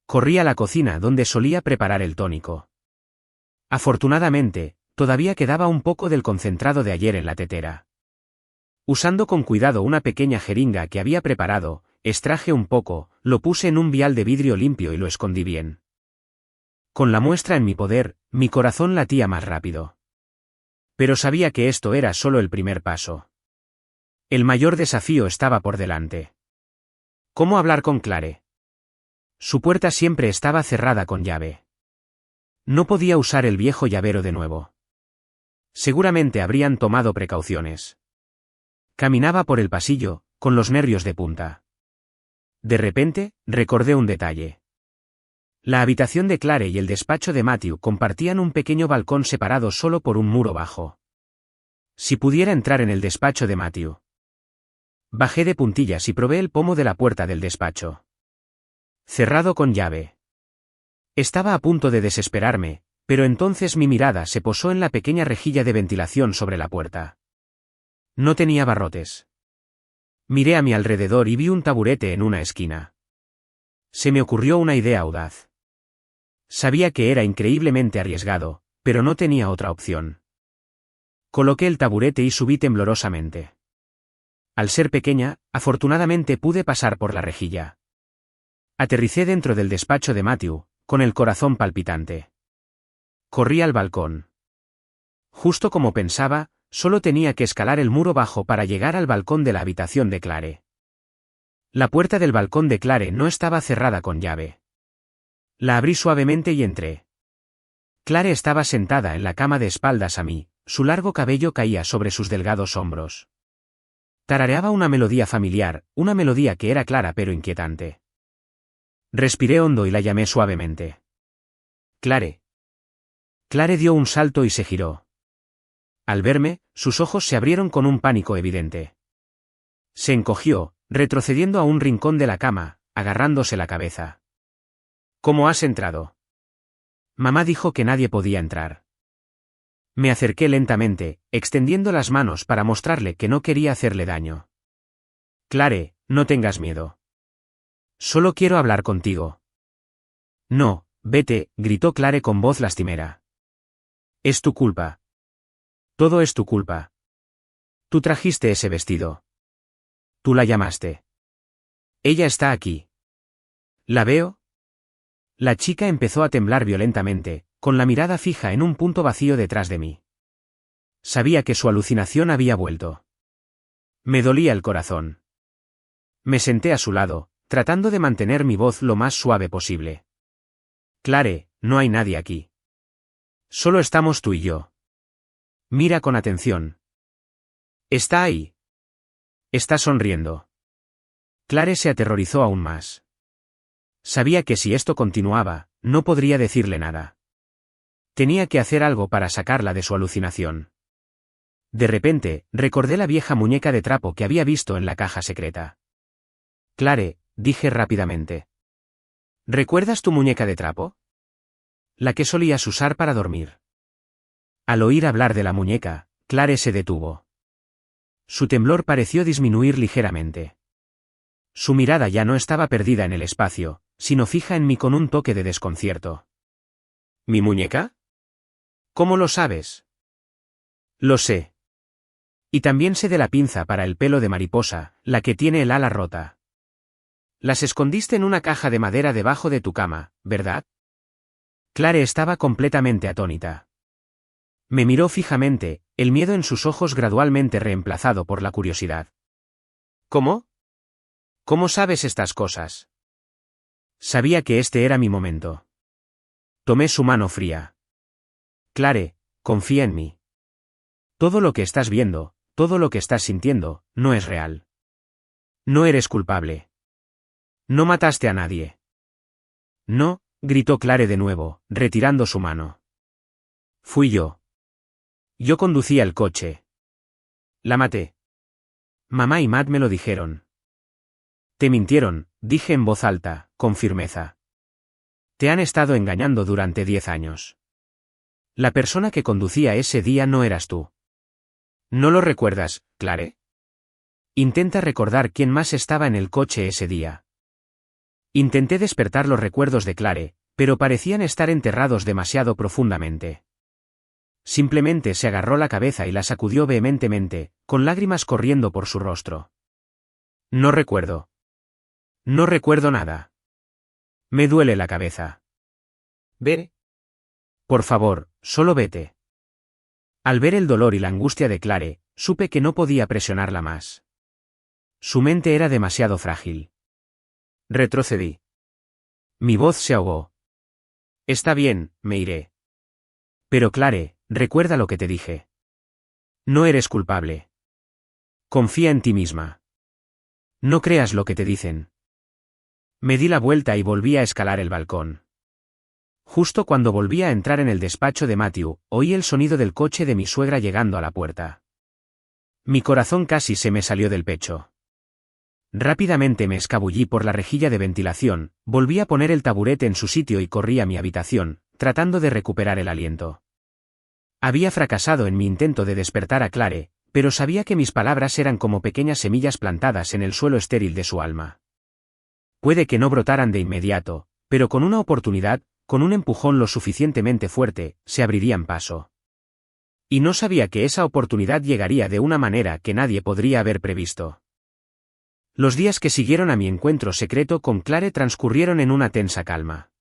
Corrí a la cocina donde solía preparar el tónico. Afortunadamente, todavía quedaba un poco del concentrado de ayer en la tetera. Usando con cuidado una pequeña jeringa que había preparado, extraje un poco, lo puse en un vial de vidrio limpio y lo escondí bien. Con la muestra en mi poder, mi corazón latía más rápido. Pero sabía que esto era solo el primer paso. El mayor desafío estaba por delante. ¿Cómo hablar con Clare? Su puerta siempre estaba cerrada con llave. No podía usar el viejo llavero de nuevo. Seguramente habrían tomado precauciones. Caminaba por el pasillo, con los nervios de punta. De repente, recordé un detalle. La habitación de Clare y el despacho de Matthew compartían un pequeño balcón separado solo por un muro bajo. Si pudiera entrar en el despacho de Matthew. Bajé de puntillas y probé el pomo de la puerta del despacho. Cerrado con llave. Estaba a punto de desesperarme, pero entonces mi mirada se posó en la pequeña rejilla de ventilación sobre la puerta. No tenía barrotes. Miré a mi alrededor y vi un taburete en una esquina. Se me ocurrió una idea audaz. Sabía que era increíblemente arriesgado, pero no tenía otra opción. Coloqué el taburete y subí temblorosamente. Al ser pequeña, afortunadamente pude pasar por la rejilla. Aterricé dentro del despacho de Matthew, con el corazón palpitante. Corrí al balcón. Justo como pensaba, solo tenía que escalar el muro bajo para llegar al balcón de la habitación de Clare. La puerta del balcón de Clare no estaba cerrada con llave. La abrí suavemente y entré. Clare estaba sentada en la cama de espaldas a mí, su largo cabello caía sobre sus delgados hombros. Tarareaba una melodía familiar, una melodía que era clara pero inquietante. Respiré hondo y la llamé suavemente. Clare. Clare dio un salto y se giró. Al verme, sus ojos se abrieron con un pánico evidente. Se encogió, retrocediendo a un rincón de la cama, agarrándose la cabeza. ¿Cómo has entrado? Mamá dijo que nadie podía entrar. Me acerqué lentamente, extendiendo las manos para mostrarle que no quería hacerle daño. Clare, no tengas miedo. Solo quiero hablar contigo. No, vete, gritó Clare con voz lastimera. Es tu culpa. Todo es tu culpa. Tú trajiste ese vestido. Tú la llamaste. Ella está aquí. ¿La veo? La chica empezó a temblar violentamente, con la mirada fija en un punto vacío detrás de mí. Sabía que su alucinación había vuelto. Me dolía el corazón. Me senté a su lado, tratando de mantener mi voz lo más suave posible. Clare, no hay nadie aquí. Solo estamos tú y yo. Mira con atención. Está ahí. Está sonriendo. Clare se aterrorizó aún más. Sabía que si esto continuaba, no podría decirle nada. Tenía que hacer algo para sacarla de su alucinación. De repente, recordé la vieja muñeca de trapo que había visto en la caja secreta. Clare, dije rápidamente. ¿Recuerdas tu muñeca de trapo? La que solías usar para dormir. Al oír hablar de la muñeca, Clare se detuvo. Su temblor pareció disminuir ligeramente. Su mirada ya no estaba perdida en el espacio, sino fija en mí con un toque de desconcierto. ¿Mi muñeca? ¿Cómo lo sabes? Lo sé. Y también sé de la pinza para el pelo de mariposa, la que tiene el ala rota. Las escondiste en una caja de madera debajo de tu cama, ¿verdad? Clare estaba completamente atónita. Me miró fijamente, el miedo en sus ojos gradualmente reemplazado por la curiosidad. ¿Cómo? ¿Cómo sabes estas cosas? Sabía que este era mi momento. Tomé su mano fría. Clare, confía en mí. Todo lo que estás viendo, todo lo que estás sintiendo, no es real. No eres culpable. No mataste a nadie. No, gritó Clare de nuevo, retirando su mano. Fui yo. Yo conducía el coche. La maté. Mamá y Matt me lo dijeron. Te mintieron, dije en voz alta, con firmeza. Te han estado engañando durante 10 años. La persona que conducía ese día no eras tú. ¿No lo recuerdas, Clare? Intenta recordar quién más estaba en el coche ese día. Intenté despertar los recuerdos de Clare, pero parecían estar enterrados demasiado profundamente. Simplemente se agarró la cabeza y la sacudió vehementemente, con lágrimas corriendo por su rostro. No recuerdo. No recuerdo nada. Me duele la cabeza. Ve. Por favor, solo vete. Al ver el dolor y la angustia de Clare, supe que no podía presionarla más. Su mente era demasiado frágil. Retrocedí. Mi voz se ahogó. Está bien, me iré. Pero Clare, recuerda lo que te dije. No eres culpable. Confía en ti misma. No creas lo que te dicen. Me di la vuelta y volví a escalar el balcón. Justo cuando volví a entrar en el despacho de Matthew, oí el sonido del coche de mi suegra llegando a la puerta. Mi corazón casi se me salió del pecho. Rápidamente me escabullí por la rejilla de ventilación, volví a poner el taburete en su sitio y corrí a mi habitación, tratando de recuperar el aliento. Había fracasado en mi intento de despertar a Clare, pero sabía que mis palabras eran como pequeñas semillas plantadas en el suelo estéril de su alma. Puede que no brotaran de inmediato, pero con una oportunidad, con un empujón lo suficientemente fuerte, se abrirían paso. Y no sabía que esa oportunidad llegaría de una manera que nadie podría haber previsto. Los días que siguieron a mi encuentro secreto con Clare transcurrieron en una tensa calma.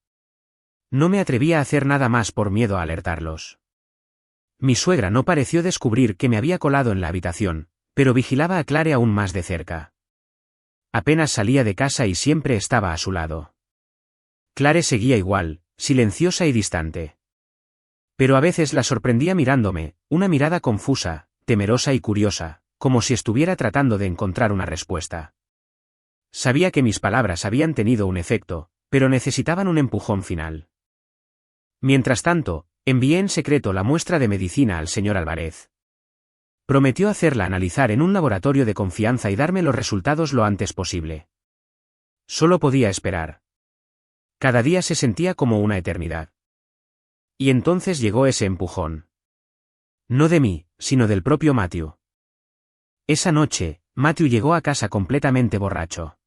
No me atrevía a hacer nada más por miedo a alertarlos. Mi suegra no pareció descubrir que me había colado en la habitación, pero vigilaba a Clare aún más de cerca. Apenas salía de casa y siempre estaba a su lado. Clare seguía igual, silenciosa y distante. Pero a veces la sorprendía mirándome, una mirada confusa, temerosa y curiosa, como si estuviera tratando de encontrar una respuesta. Sabía que mis palabras habían tenido un efecto, pero necesitaban un empujón final. Mientras tanto, envié en secreto la muestra de medicina al señor Álvarez. Prometió hacerla analizar en un laboratorio de confianza y darme los resultados lo antes posible. Solo podía esperar. Cada día se sentía como una eternidad. Y entonces llegó ese empujón. No de mí, sino del propio Matthew. Esa noche, Matthew llegó a casa completamente borracho.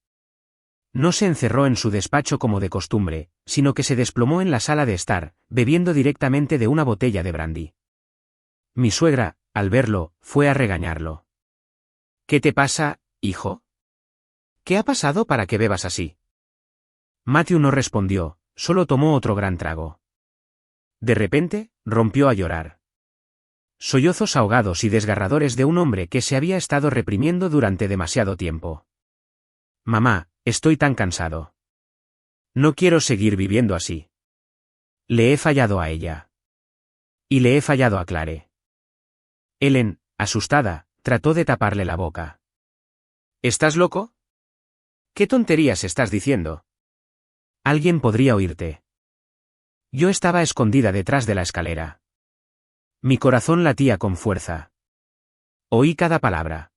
No se encerró en su despacho como de costumbre, sino que se desplomó en la sala de estar, bebiendo directamente de una botella de brandy. Mi suegra, al verlo, fue a regañarlo. ¿Qué te pasa, hijo? ¿Qué ha pasado para que bebas así? Matthew no respondió, solo tomó otro gran trago. De repente, rompió a llorar. Sollozos ahogados y desgarradores de un hombre que se había estado reprimiendo durante demasiado tiempo. Mamá, estoy tan cansado. No quiero seguir viviendo así. Le he fallado a ella. Y le he fallado a Clare. Ellen, asustada, trató de taparle la boca. ¿Estás loco? ¿Qué tonterías estás diciendo? Alguien podría oírte. Yo estaba escondida detrás de la escalera. Mi corazón latía con fuerza. Oí cada palabra.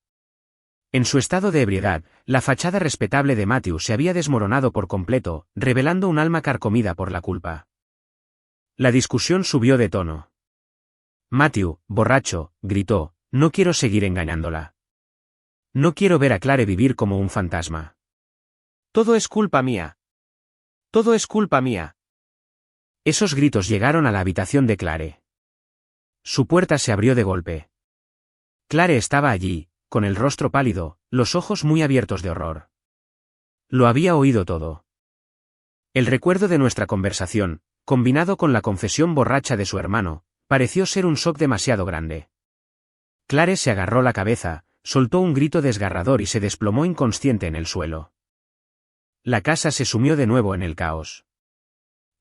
En su estado de ebriedad, la fachada respetable de Matthew se había desmoronado por completo, revelando un alma carcomida por la culpa. La discusión subió de tono. Matthew, borracho, gritó, no quiero seguir engañándola. No quiero ver a Clare vivir como un fantasma. Todo es culpa mía. Todo es culpa mía. Esos gritos llegaron a la habitación de Clare. Su puerta se abrió de golpe. Clare estaba allí, con el rostro pálido, los ojos muy abiertos de horror. Lo había oído todo. El recuerdo de nuestra conversación, combinado con la confesión borracha de su hermano, pareció ser un shock demasiado grande. Clare se agarró la cabeza, soltó un grito desgarrador y se desplomó inconsciente en el suelo. La casa se sumió de nuevo en el caos.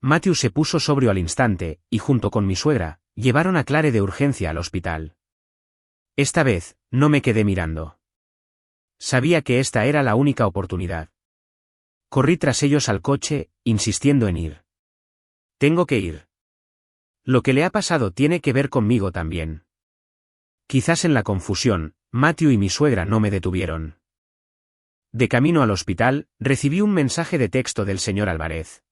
Matthew se puso sobrio al instante, y junto con mi suegra, llevaron a Clare de urgencia al hospital. Esta vez, no me quedé mirando. Sabía que esta era la única oportunidad. Corrí tras ellos al coche, insistiendo en ir. Tengo que ir. Lo que le ha pasado tiene que ver conmigo también. Quizás en la confusión, Matthew y mi suegra no me detuvieron. De camino al hospital, recibí un mensaje de texto del señor Álvarez.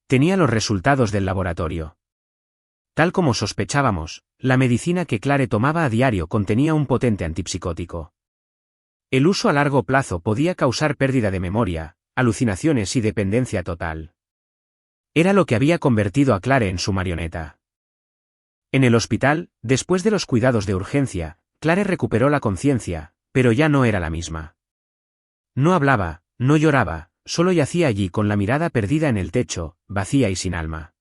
Tenía los resultados del laboratorio. Tal como sospechábamos, la medicina que Clare tomaba a diario contenía un potente antipsicótico. El uso a largo plazo podía causar pérdida de memoria, alucinaciones y dependencia total. Era lo que había convertido a Clare en su marioneta. En el hospital, después de los cuidados de urgencia, Clare recuperó la conciencia, pero ya no era la misma. No hablaba, no lloraba, solo yacía allí con la mirada perdida en el techo, vacía y sin alma.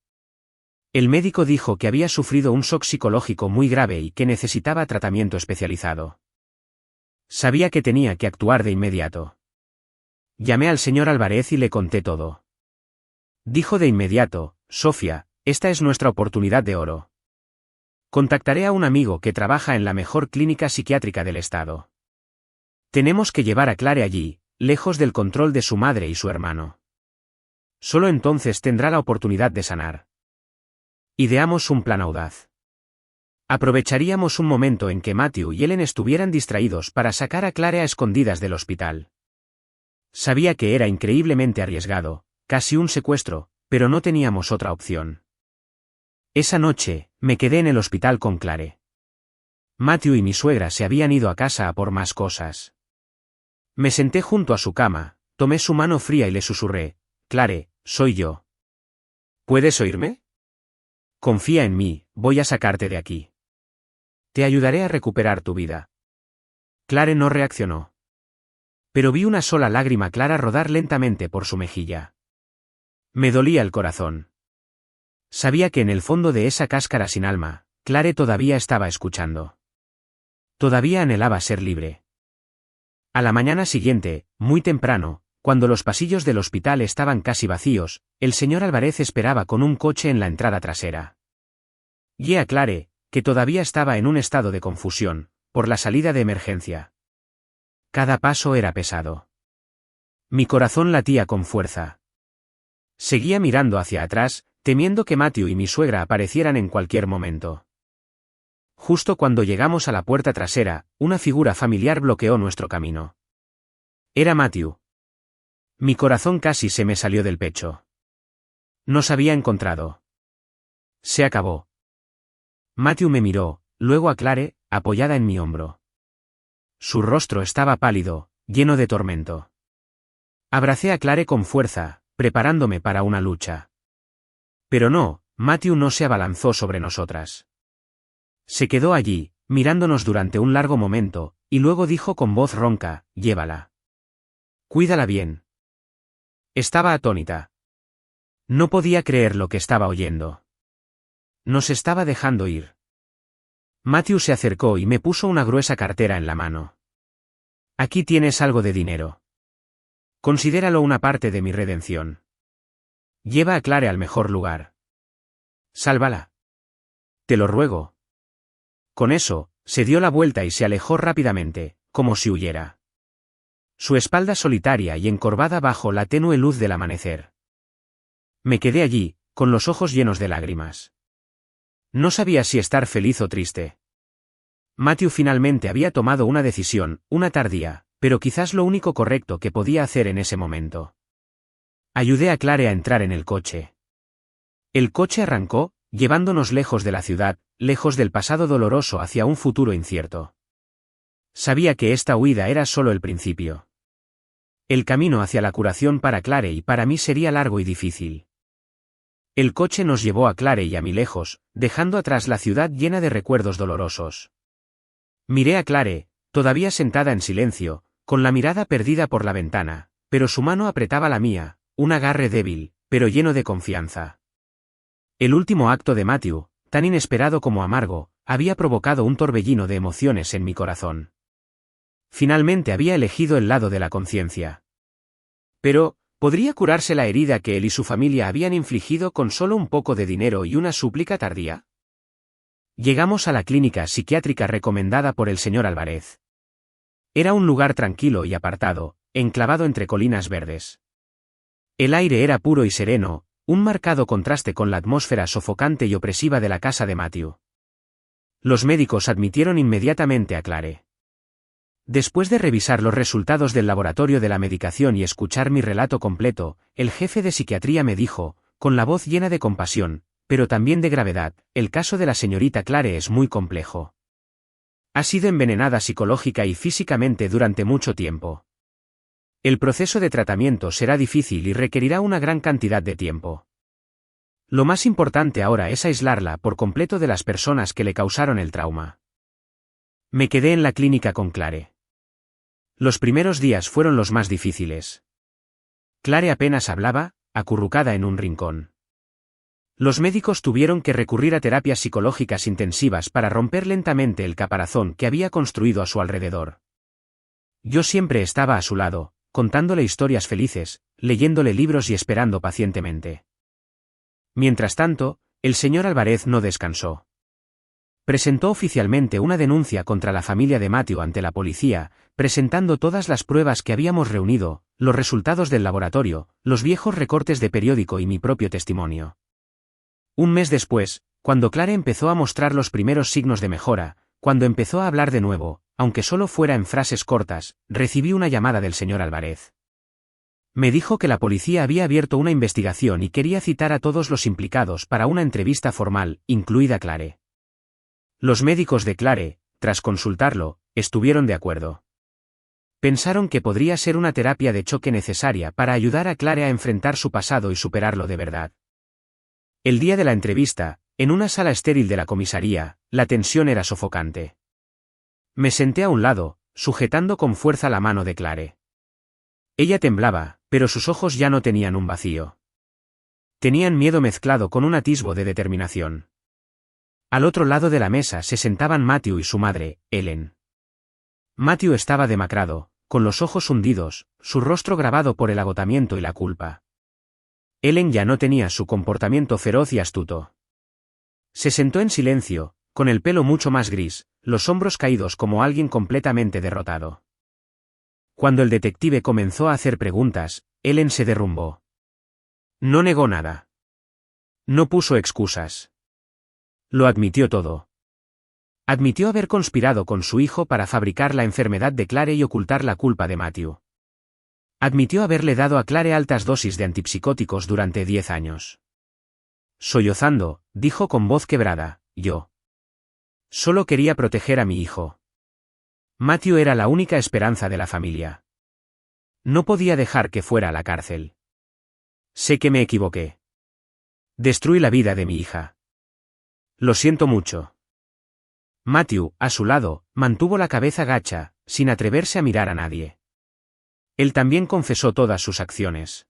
El médico dijo que había sufrido un shock psicológico muy grave y que necesitaba tratamiento especializado. Sabía que tenía que actuar de inmediato. Llamé al señor Álvarez y le conté todo. Dijo de inmediato: Sofía, esta es nuestra oportunidad de oro. Contactaré a un amigo que trabaja en la mejor clínica psiquiátrica del estado. Tenemos que llevar a Clare allí, lejos del control de su madre y su hermano. Solo entonces tendrá la oportunidad de sanar. Ideamos un plan audaz. Aprovecharíamos un momento en que Matthew y Ellen estuvieran distraídos para sacar a Clare a escondidas del hospital. Sabía que era increíblemente arriesgado, casi un secuestro, pero no teníamos otra opción. Esa noche, me quedé en el hospital con Clare. Matthew y mi suegra se habían ido a casa a por más cosas. Me senté junto a su cama, tomé su mano fría y le susurré: Clare, soy yo. ¿Puedes oírme? Confía en mí, voy a sacarte de aquí. Te ayudaré a recuperar tu vida. Clare no reaccionó. Pero vi una sola lágrima clara rodar lentamente por su mejilla. Me dolía el corazón. Sabía que en el fondo de esa cáscara sin alma, Clare todavía estaba escuchando. Todavía anhelaba ser libre. A la mañana siguiente, muy temprano, cuando los pasillos del hospital estaban casi vacíos, el señor Álvarez esperaba con un coche en la entrada trasera. Guié a Clare, que todavía estaba en un estado de confusión, por la salida de emergencia. Cada paso era pesado. Mi corazón latía con fuerza. Seguía mirando hacia atrás, temiendo que Matthew y mi suegra aparecieran en cualquier momento. Justo cuando llegamos a la puerta trasera, una figura familiar bloqueó nuestro camino. Era Matthew. Mi corazón casi se me salió del pecho. Nos había encontrado. Se acabó. Matthew me miró, luego a Clare, apoyada en mi hombro. Su rostro estaba pálido, lleno de tormento. Abracé a Clare con fuerza, preparándome para una lucha. Pero no, Matthew no se abalanzó sobre nosotras. Se quedó allí, mirándonos durante un largo momento, y luego dijo con voz ronca: llévala. Cuídala bien. Estaba atónita. No podía creer lo que estaba oyendo. Nos estaba dejando ir. Matthew se acercó y me puso una gruesa cartera en la mano. Aquí tienes algo de dinero. Considéralo una parte de mi redención. Lleva a Clare al mejor lugar. Sálvala. Te lo ruego. Con eso, se dio la vuelta y se alejó rápidamente, como si huyera. Su espalda solitaria y encorvada bajo la tenue luz del amanecer. Me quedé allí, con los ojos llenos de lágrimas. No sabía si estar feliz o triste. Matthew finalmente había tomado una decisión, una tardía, pero quizás lo único correcto que podía hacer en ese momento. Ayudé a Clare a entrar en el coche. El coche arrancó, llevándonos lejos de la ciudad, lejos del pasado doloroso hacia un futuro incierto. Sabía que esta huida era solo el principio. El camino hacia la curación para Clare y para mí sería largo y difícil. El coche nos llevó a Clare y a mí lejos, dejando atrás la ciudad llena de recuerdos dolorosos. Miré a Clare, todavía sentada en silencio, con la mirada perdida por la ventana, pero su mano apretaba la mía, un agarre débil, pero lleno de confianza. El último acto de Matthew, tan inesperado como amargo, había provocado un torbellino de emociones en mi corazón. Finalmente había elegido el lado de la conciencia. Pero, ¿podría curarse la herida que él y su familia habían infligido con solo un poco de dinero y una súplica tardía? Llegamos a la clínica psiquiátrica recomendada por el señor Álvarez. Era un lugar tranquilo y apartado, enclavado entre colinas verdes. El aire era puro y sereno, un marcado contraste con la atmósfera sofocante y opresiva de la casa de Matthew. Los médicos admitieron inmediatamente a Clare. Después de revisar los resultados del laboratorio de la medicación y escuchar mi relato completo, el jefe de psiquiatría me dijo, con la voz llena de compasión: pero también de gravedad. El caso de la señorita Clare es muy complejo. Ha sido envenenada psicológica y físicamente durante mucho tiempo. El proceso de tratamiento será difícil y requerirá una gran cantidad de tiempo. Lo más importante ahora es aislarla por completo de las personas que le causaron el trauma. Me quedé en la clínica con Clare. Los primeros días fueron los más difíciles. Clare apenas hablaba, acurrucada en un rincón. Los médicos tuvieron que recurrir a terapias psicológicas intensivas para romper lentamente el caparazón que había construido a su alrededor. Yo siempre estaba a su lado, contándole historias felices, leyéndole libros y esperando pacientemente. Mientras tanto, el señor Álvarez no descansó. Presentó oficialmente una denuncia contra la familia de Matthew ante la policía, presentando todas las pruebas que habíamos reunido, los resultados del laboratorio, los viejos recortes de periódico y mi propio testimonio. Un mes después, cuando Clare empezó a mostrar los primeros signos de mejora, cuando empezó a hablar de nuevo, aunque solo fuera en frases cortas, recibí una llamada del señor Álvarez. Me dijo que la policía había abierto una investigación y quería citar a todos los implicados para una entrevista formal, incluida Clare. Los médicos de Clare, tras consultarlo, estuvieron de acuerdo. Pensaron que podría ser una terapia de choque necesaria para ayudar a Clare a enfrentar su pasado y superarlo de verdad. El día de la entrevista, en una sala estéril de la comisaría, la tensión era sofocante. Me senté a un lado, sujetando con fuerza la mano de Clare. Ella temblaba, pero sus ojos ya no tenían un vacío. Tenían miedo mezclado con un atisbo de determinación. Al otro lado de la mesa se sentaban Matthew y su madre, Ellen. Matthew estaba demacrado, con los ojos hundidos, su rostro grabado por el agotamiento y la culpa. Ellen ya no tenía su comportamiento feroz y astuto. Se sentó en silencio, con el pelo mucho más gris, los hombros caídos como alguien completamente derrotado. Cuando el detective comenzó a hacer preguntas, Ellen se derrumbó. No negó nada. No puso excusas. Lo admitió todo. Admitió haber conspirado con su hijo para fabricar la enfermedad de Clare y ocultar la culpa de Matthew. Admitió haberle dado a Clare altas dosis de antipsicóticos durante 10 años. Sollozando, dijo con voz quebrada, yo solo quería proteger a mi hijo. Matthew era la única esperanza de la familia. No podía dejar que fuera a la cárcel. Sé que me equivoqué. Destruí la vida de mi hija. Lo siento mucho. Matthew, a su lado, mantuvo la cabeza gacha, sin atreverse a mirar a nadie. Él también confesó todas sus acciones.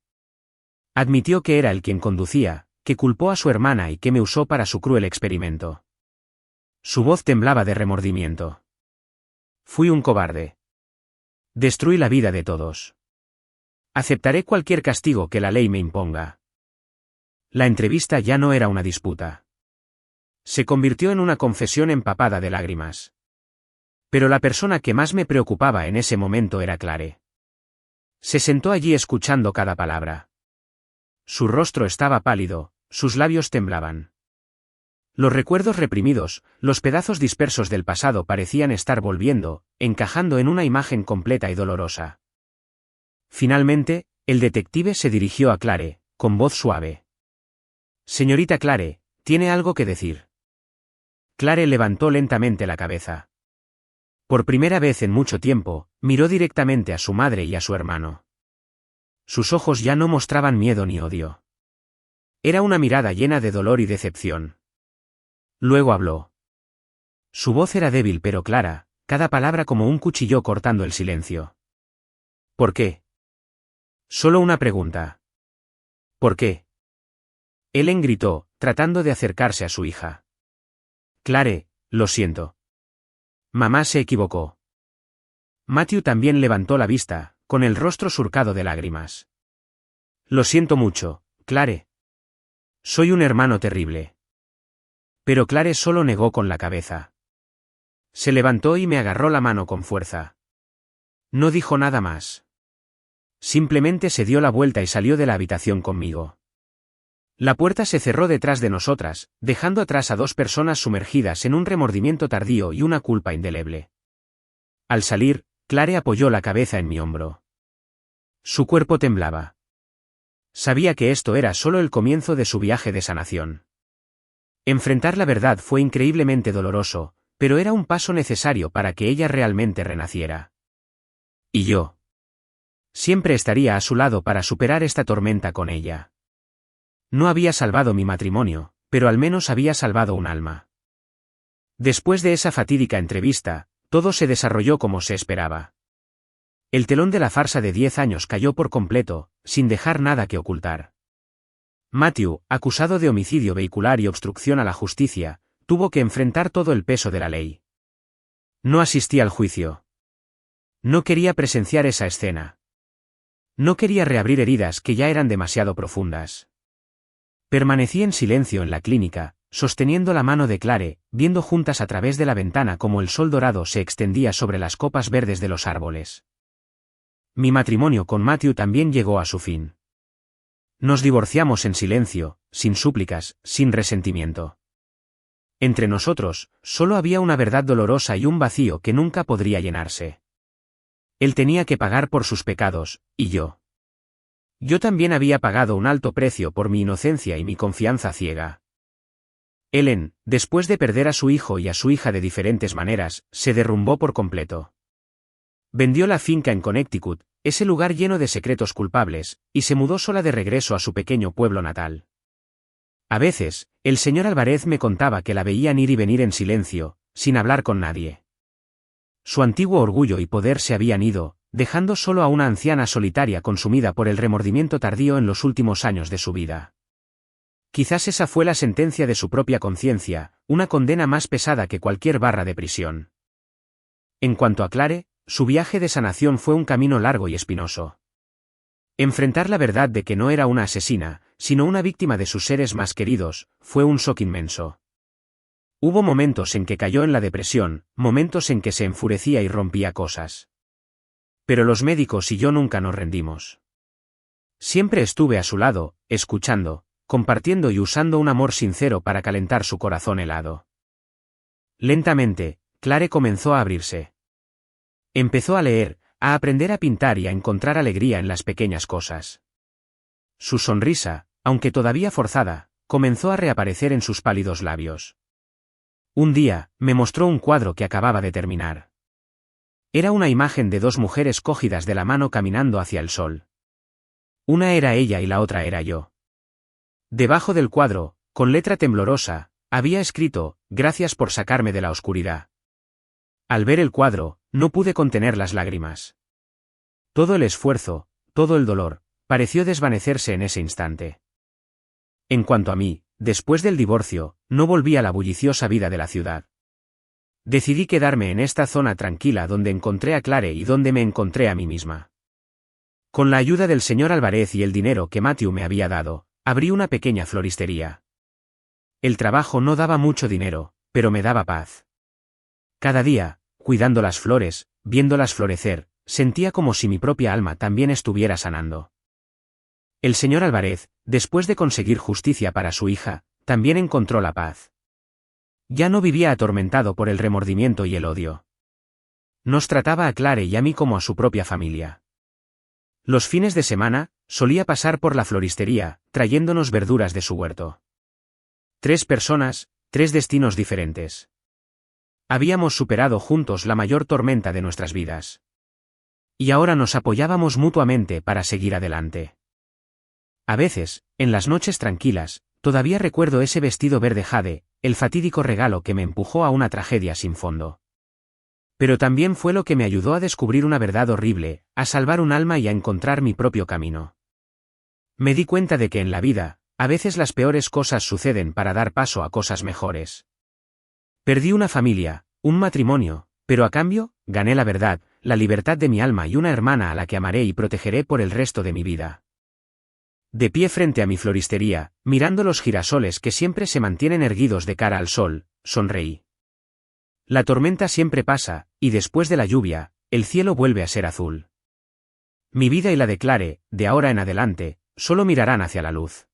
Admitió que era él quien conducía, que culpó a su hermana y que me usó para su cruel experimento. Su voz temblaba de remordimiento. Fui un cobarde. Destruí la vida de todos. Aceptaré cualquier castigo que la ley me imponga. La entrevista ya no era una disputa. Se convirtió en una confesión empapada de lágrimas. Pero la persona que más me preocupaba en ese momento era Clare. Se sentó allí escuchando cada palabra. Su rostro estaba pálido, sus labios temblaban. Los recuerdos reprimidos, los pedazos dispersos del pasado parecían estar volviendo, encajando en una imagen completa y dolorosa. Finalmente, el detective se dirigió a Clare, con voz suave. Señorita Clare, ¿tiene algo que decir? Clare levantó lentamente la cabeza. Por primera vez en mucho tiempo, miró directamente a su madre y a su hermano. Sus ojos ya no mostraban miedo ni odio. Era una mirada llena de dolor y decepción. Luego habló. Su voz era débil pero clara, cada palabra como un cuchillo cortando el silencio. ¿Por qué? Solo una pregunta. ¿Por qué? Ellen gritó, tratando de acercarse a su hija. Clare, lo siento. Mamá se equivocó. Matthew también levantó la vista, con el rostro surcado de lágrimas. Lo siento mucho, Clare. Soy un hermano terrible. Pero Clare solo negó con la cabeza. Se levantó y me agarró la mano con fuerza. No dijo nada más. Simplemente se dio la vuelta y salió de la habitación conmigo. La puerta se cerró detrás de nosotras, dejando atrás a dos personas sumergidas en un remordimiento tardío y una culpa indeleble. Al salir, Clare apoyó la cabeza en mi hombro. Su cuerpo temblaba. Sabía que esto era solo el comienzo de su viaje de sanación. Enfrentar la verdad fue increíblemente doloroso, pero era un paso necesario para que ella realmente renaciera. Y yo siempre estaría a su lado para superar esta tormenta con ella. No había salvado mi matrimonio, pero al menos había salvado un alma. Después de esa fatídica entrevista, todo se desarrolló como se esperaba. El telón de la farsa de 10 años cayó por completo, sin dejar nada que ocultar. Matthew, acusado de homicidio vehicular y obstrucción a la justicia, tuvo que enfrentar todo el peso de la ley. No asistí al juicio. No quería presenciar esa escena. No quería reabrir heridas que ya eran demasiado profundas. Permanecí en silencio en la clínica, sosteniendo la mano de Clare, viendo juntas a través de la ventana cómo el sol dorado se extendía sobre las copas verdes de los árboles. Mi matrimonio con Matthew también llegó a su fin. Nos divorciamos en silencio, sin súplicas, sin resentimiento. Entre nosotros, solo había una verdad dolorosa y un vacío que nunca podría llenarse. Él tenía que pagar por sus pecados, y yo. Yo también había pagado un alto precio por mi inocencia y mi confianza ciega. Ellen, después de perder a su hijo y a su hija de diferentes maneras, se derrumbó por completo. Vendió la finca en Connecticut, ese lugar lleno de secretos culpables, y se mudó sola de regreso a su pequeño pueblo natal. A veces, el señor Álvarez me contaba que la veían ir y venir en silencio, sin hablar con nadie. Su antiguo orgullo y poder se habían ido, dejando solo a una anciana solitaria consumida por el remordimiento tardío en los últimos años de su vida. Quizás esa fue la sentencia de su propia conciencia, una condena más pesada que cualquier barra de prisión. En cuanto a Clare, su viaje de sanación fue un camino largo y espinoso. Enfrentar la verdad de que no era una asesina, sino una víctima de sus seres más queridos, fue un shock inmenso. Hubo momentos en que cayó en la depresión, momentos en que se enfurecía y rompía cosas. Pero los médicos y yo nunca nos rendimos. Siempre estuve a su lado, escuchando, compartiendo y usando un amor sincero para calentar su corazón helado. Lentamente, Clare comenzó a abrirse. Empezó a leer, a aprender a pintar y a encontrar alegría en las pequeñas cosas. Su sonrisa, aunque todavía forzada, comenzó a reaparecer en sus pálidos labios. Un día, me mostró un cuadro que acababa de terminar. Era una imagen de dos mujeres cogidas de la mano caminando hacia el sol. Una era ella y la otra era yo. Debajo del cuadro, con letra temblorosa, había escrito, «Gracias por sacarme de la oscuridad». Al ver el cuadro, no pude contener las lágrimas. Todo el esfuerzo, todo el dolor, pareció desvanecerse en ese instante. En cuanto a mí, después del divorcio, no volví a la bulliciosa vida de la ciudad. Decidí quedarme en esta zona tranquila donde encontré a Clare y donde me encontré a mí misma. Con la ayuda del señor Álvarez y el dinero que Matthew me había dado, abrí una pequeña floristería. El trabajo no daba mucho dinero, pero me daba paz. Cada día, cuidando las flores, viéndolas florecer, sentía como si mi propia alma también estuviera sanando. El señor Álvarez, después de conseguir justicia para su hija, también encontró la paz. Ya no vivía atormentado por el remordimiento y el odio. Nos trataba a Clare y a mí como a su propia familia. Los fines de semana, solía pasar por la floristería, trayéndonos verduras de su huerto. 3 personas, 3 destinos diferentes. Habíamos superado juntos la mayor tormenta de nuestras vidas. Y ahora nos apoyábamos mutuamente para seguir adelante. A veces, en las noches tranquilas, todavía recuerdo ese vestido verde jade, el fatídico regalo que me empujó a una tragedia sin fondo. Pero también fue lo que me ayudó a descubrir una verdad horrible, a salvar un alma y a encontrar mi propio camino. Me di cuenta de que en la vida, a veces las peores cosas suceden para dar paso a cosas mejores. Perdí una familia, un matrimonio, pero a cambio, gané la verdad, la libertad de mi alma y una hermana a la que amaré y protegeré por el resto de mi vida. De pie frente a mi floristería, mirando los girasoles que siempre se mantienen erguidos de cara al sol, sonreí. La tormenta siempre pasa, y después de la lluvia, el cielo vuelve a ser azul. Mi vida y la de Clare, de ahora en adelante, solo mirarán hacia la luz.